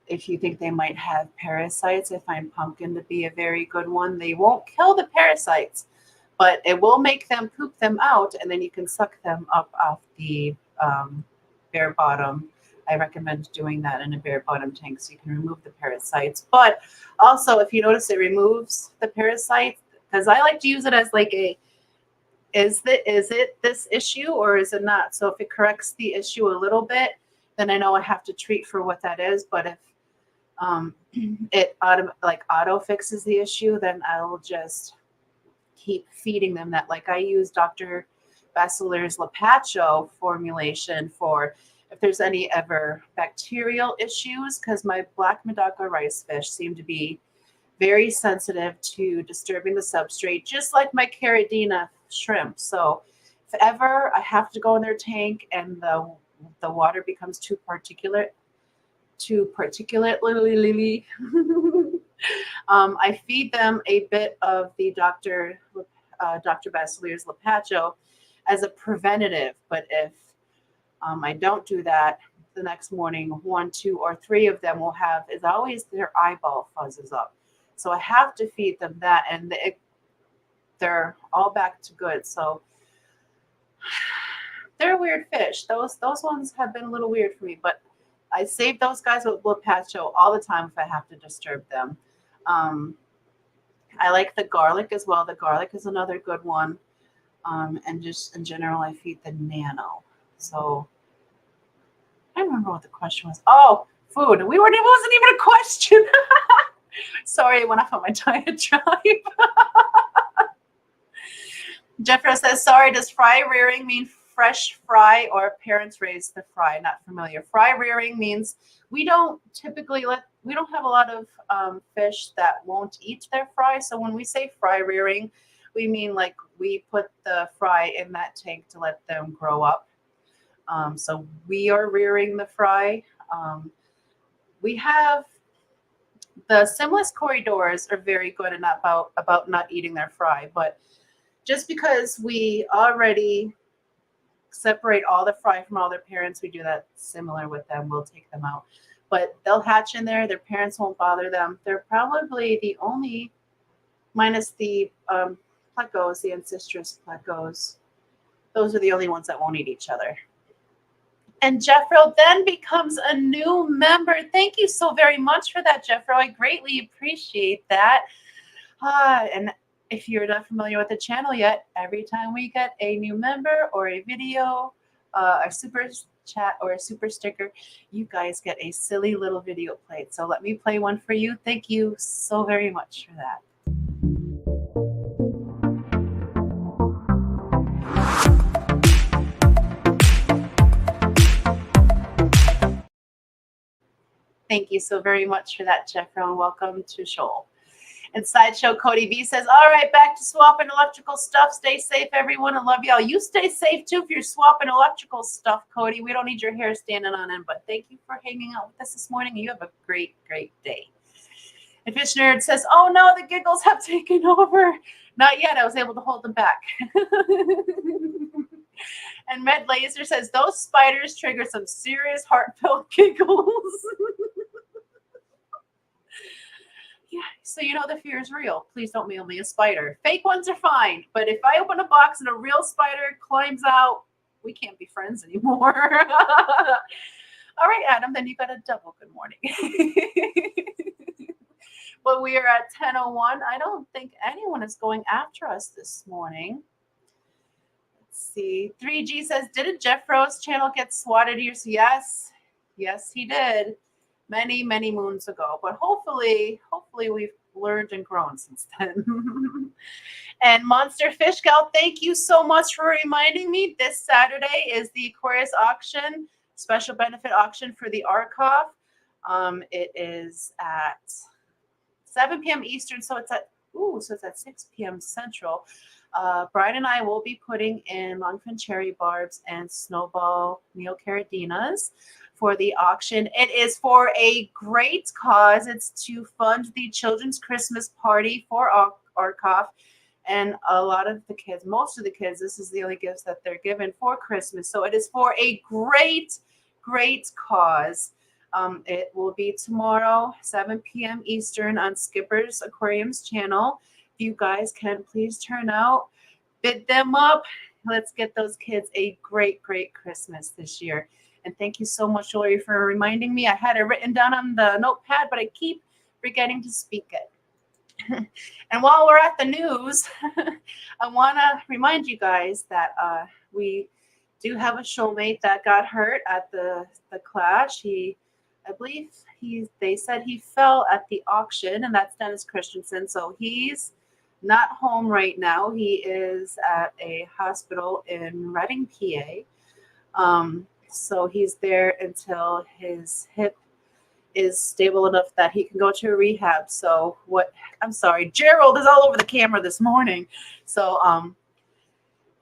if you think they might have parasites. I find pumpkin to be a very good one. They won't kill the parasites, but it will make them poop them out, and then you can suck them up off the bare bottom. I recommend doing that in a bare bottom tank so you can remove the parasites. But also, if you notice it removes the parasites, because I like to use it as like is it this issue or is it not? So if it corrects the issue a little bit, then I know I have to treat for what that is. But if it auto fixes the issue, then I'll just keep feeding them that. Like I use Dr. Basileir's Lapacho formulation for if there's any ever bacterial issues, because my black Madaka rice fish seem to be very sensitive to disturbing the substrate, just like my Caridina shrimp. So if ever I have to go in their tank and the water becomes too particulate, I feed them a bit of the Dr. Basileir's Lapacho as a preventative. But if I don't do that, the next morning, 1, 2, or 3 of them will have, is always their eyeball fuzzes up. So I have to feed them that, and they're all back to good. So they're weird fish. Those ones have been a little weird for me, but I save those guys with Lapacho all the time if I have to disturb them. I like the garlic as well. The garlic is another good one. And just in general, I feed the nano. So I don't remember what the question was. Oh, food. It wasn't even a question. Sorry, I went off on my diatribe. Jeffro says, sorry, does fry rearing mean fresh fry or parents raise the fry? Not familiar. Fry rearing means we don't have a lot of fish that won't eat their fry. So when we say fry rearing, we mean like we put the fry in that tank to let them grow up. So we are rearing the fry. We have the simless corridors are very good and about not eating their fry, but just because we already separate all the fry from all their parents, we do that similar with them. We'll take them out, but they'll hatch in there. Their parents won't bother them. They're probably the only, minus the plecos, the ancestral plecos. Those are the only ones that won't eat each other. And Jeffro then becomes a new member. Thank you so very much for that, Jeffro. I greatly appreciate that. And if you're not familiar with the channel yet, every time we get a new member or a video, a super chat or a super sticker, you guys get a silly little video played. So let me play one for you. Thank you so very much for that. Thank you so very much for that, Jeffro, and welcome to Shoal. And Sideshow Cody B says, all right, back to swapping electrical stuff. Stay safe, everyone. I love y'all. You stay safe, too, if you're swapping electrical stuff, Cody. We don't need your hair standing on end, but thank you for hanging out with us this morning. You have a great, great day. And Fish Nerd says, oh, no, the giggles have taken over. Not yet. I was able to hold them back. And Med Laser says, those spiders trigger some serious heartfelt giggles. Yeah, so you know the fear is real. Please don't mail me a spider. Fake ones are fine, but if I open a box and a real spider climbs out, we can't be friends anymore. All right, Adam, then you got a double good morning. But we are at 10:01. I don't think anyone is going after us this morning. Let's see. 3G says, didn't Jeffro's channel get swatted years? Yes. Yes, he did. Many, many moons ago. But hopefully we've learned and grown since then. And Monster Fish Gal, thank you so much for reminding me. This Saturday is the Aquarius auction, special benefit auction for the Archive. It is at 7 p.m. Eastern, so it's at 6 p.m. Central. Brian and I will be putting in longfin cherry barbs and snowball neocaradinas for the auction. It is for a great cause. It's to fund the children's Christmas party for Archive. And a lot of the kids, most of the kids, this is the only gifts that they're given for Christmas. So it is for a great, great cause. It will be tomorrow, 7 p.m. Eastern on Skipper's Aquarium's channel. If you guys can please turn out, bid them up. Let's get those kids a great, great Christmas this year. And thank you so much, Lori, for reminding me. I had it written down on the notepad, but I keep forgetting to speak it. And while we're at the news, I want to remind you guys that we do have a shoalmate that got hurt at the clash. I believe they said he fell at the auction, and that's Dennis Christensen. So he's not home right now. He is at a hospital in Reading, PA. So he's there until his hip is stable enough that he can go to a rehab. So I'm sorry, Gerald is all over the camera this morning. So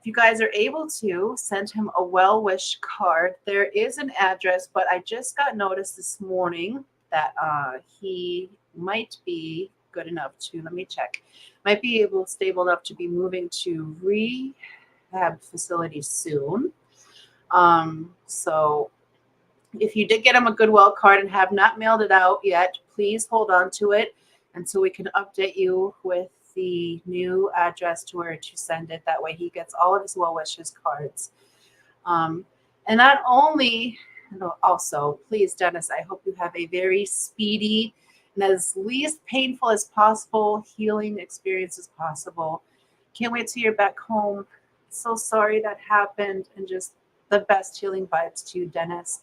if you guys are able to send him a well-wish card, there is an address, but I just got notice this morning that he might be good enough to, let me check, might be stable enough to be moving to rehab facility soon. So if you did get him a Goodwill card and have not mailed it out yet, please hold on to it until we can update you with the new address to where to send it. That way he gets all of his well wishes cards. And not only, also, please, Dennis, I hope you have a very speedy and as least painful as possible healing experience as possible. Can't wait till you're back home. So sorry that happened, and just the best healing vibes to you, Dennis.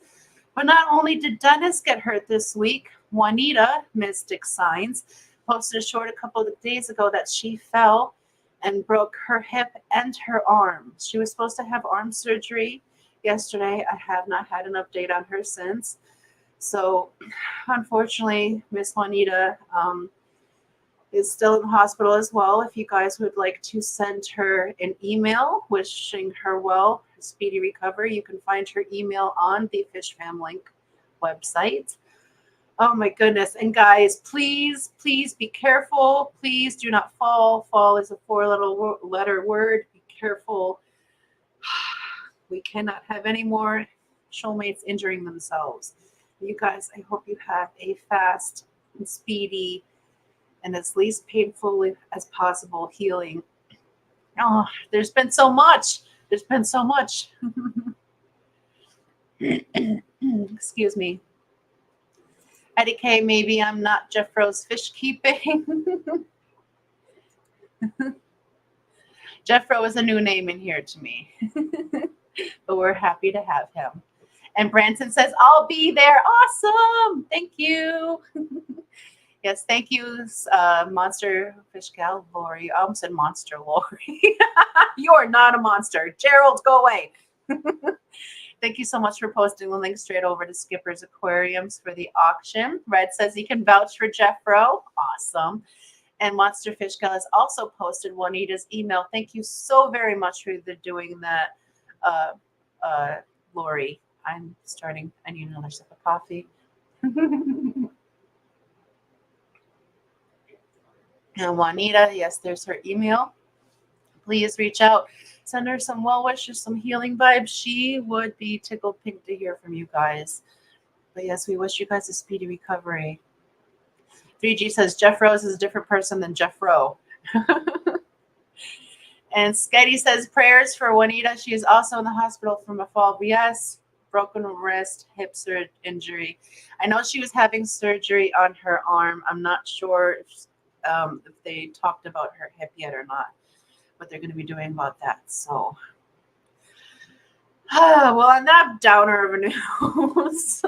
But not only did Dennis get hurt this week, Juanita, Mystic Signs, posted a short a couple of days ago that she fell and broke her hip and her arm. She was supposed to have arm surgery yesterday. I have not had an update on her since. So, unfortunately, Miss Juanita is still in the hospital as well. If you guys would like to send her an email wishing her well, speedy recovery, you can find her email on the Fish Fam Link website. Oh my goodness. And guys, please, please be careful. Please do not fall. Fall is a 4-letter word. Be careful. We cannot have any more shoalmates injuring themselves. You guys, I hope you have a fast and speedy and as least painful as possible healing. Oh, there's been so much. There's been so much. Excuse me. Eddie K, maybe I'm not Jeffro's fish keeping. Jeffro is a new name in here to me. But we're happy to have him. And Branson says, I'll be there. Awesome. Thank you. Yes, thank you, Monster Fish Gal Lori. I almost said Monster Lori. You are not a monster. Gerald, go away. Thank you so much for posting the link straight over to Skipper's Aquariums for the auction. Red says he can vouch for Jeffro. Awesome. And Monster Fish Gal has also posted Juanita's email. Thank you so very much for doing that, Lori. I need another sip of coffee. And Juanita, yes, there's her email. Please reach out. Send her some well wishes, some healing vibes. She would be tickled pink to hear from you guys. But yes, we wish you guys a speedy recovery. 3G says Jeff Rose is a different person than Jeff Rowe. And Sketty says prayers for Juanita. She is also in the hospital from a fall. Yes, broken wrist, hip injury. I know she was having surgery on her arm. I'm not sure if they talked about her hip yet or not, what they're going to be doing about that. So, well, on that downer of news,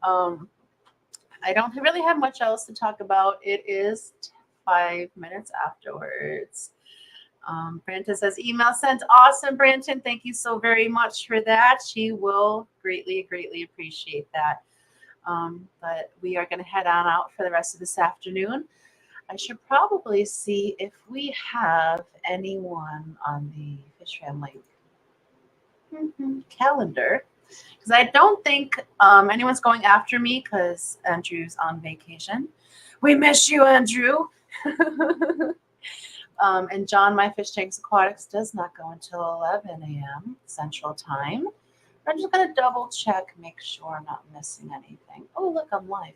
I don't really have much else to talk about. It is 5 minutes afterwards. Branton says, email sent. Awesome, Branton. Thank you so very much for that. She will greatly, greatly appreciate that. But we are going to head on out for the rest of this afternoon. I should probably see if we have anyone on the Fish Family calendar, because I don't think anyone's going after me because Andrew's on vacation. We miss you, Andrew. And John, my Fish Tanks Aquatics, does not go until 11 a.m. Central Time. I'm just going to double check, make sure I'm not missing anything. Oh, look, I'm live.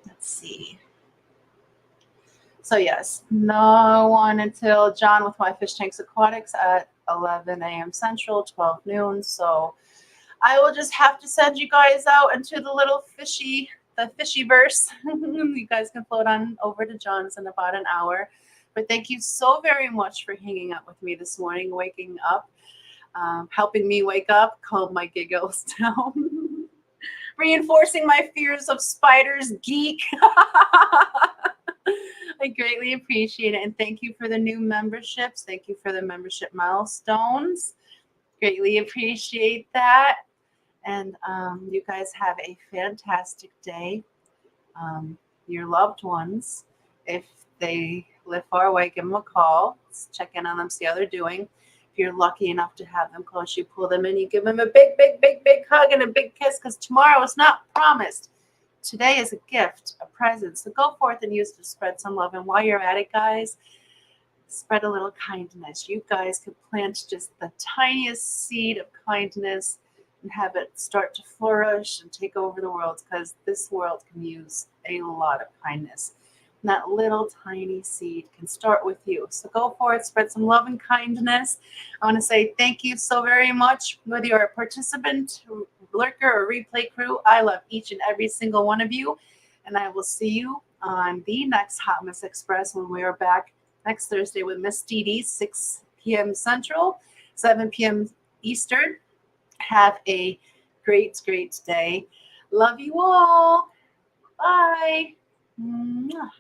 Let's see. So yes, no one until John with my Fish Tanks Aquatics at 11 a.m. Central, 12 noon. So I will just have to send you guys out into the little the fishy verse. You guys can float on over to John's in about an hour. But thank you so very much for hanging out with me this morning, waking up, helping me wake up, calm my giggles down. Reinforcing my fears of spiders, geek. I greatly appreciate it. And thank you for the new memberships. Thank you for the membership milestones. Greatly appreciate that. And you guys have a fantastic day. Your loved ones, if they live far away, give them a call. Check in on them, see how they're doing. If you're lucky enough to have them close, you pull them in, you give them a big, big, big, big hug and a big kiss, because tomorrow is not promised. Today is a gift, a present. So go forth and use it to spread some love. And while you're at it, guys, spread a little kindness. You guys can plant just the tiniest seed of kindness and have it start to flourish and take over the world, because this world can use a lot of kindness. And that little tiny seed can start with you. So go for it, spread some love and kindness. I want to say thank you so very much. Whether you're a participant, lurker, or replay crew, I love each and every single one of you. And I will see you on the next Hot Mess Express when we are back next Thursday with Miss Dee Dee, 6 p.m. Central, 7 p.m. Eastern. Have a great, great day. Love you all. Bye. Mwah.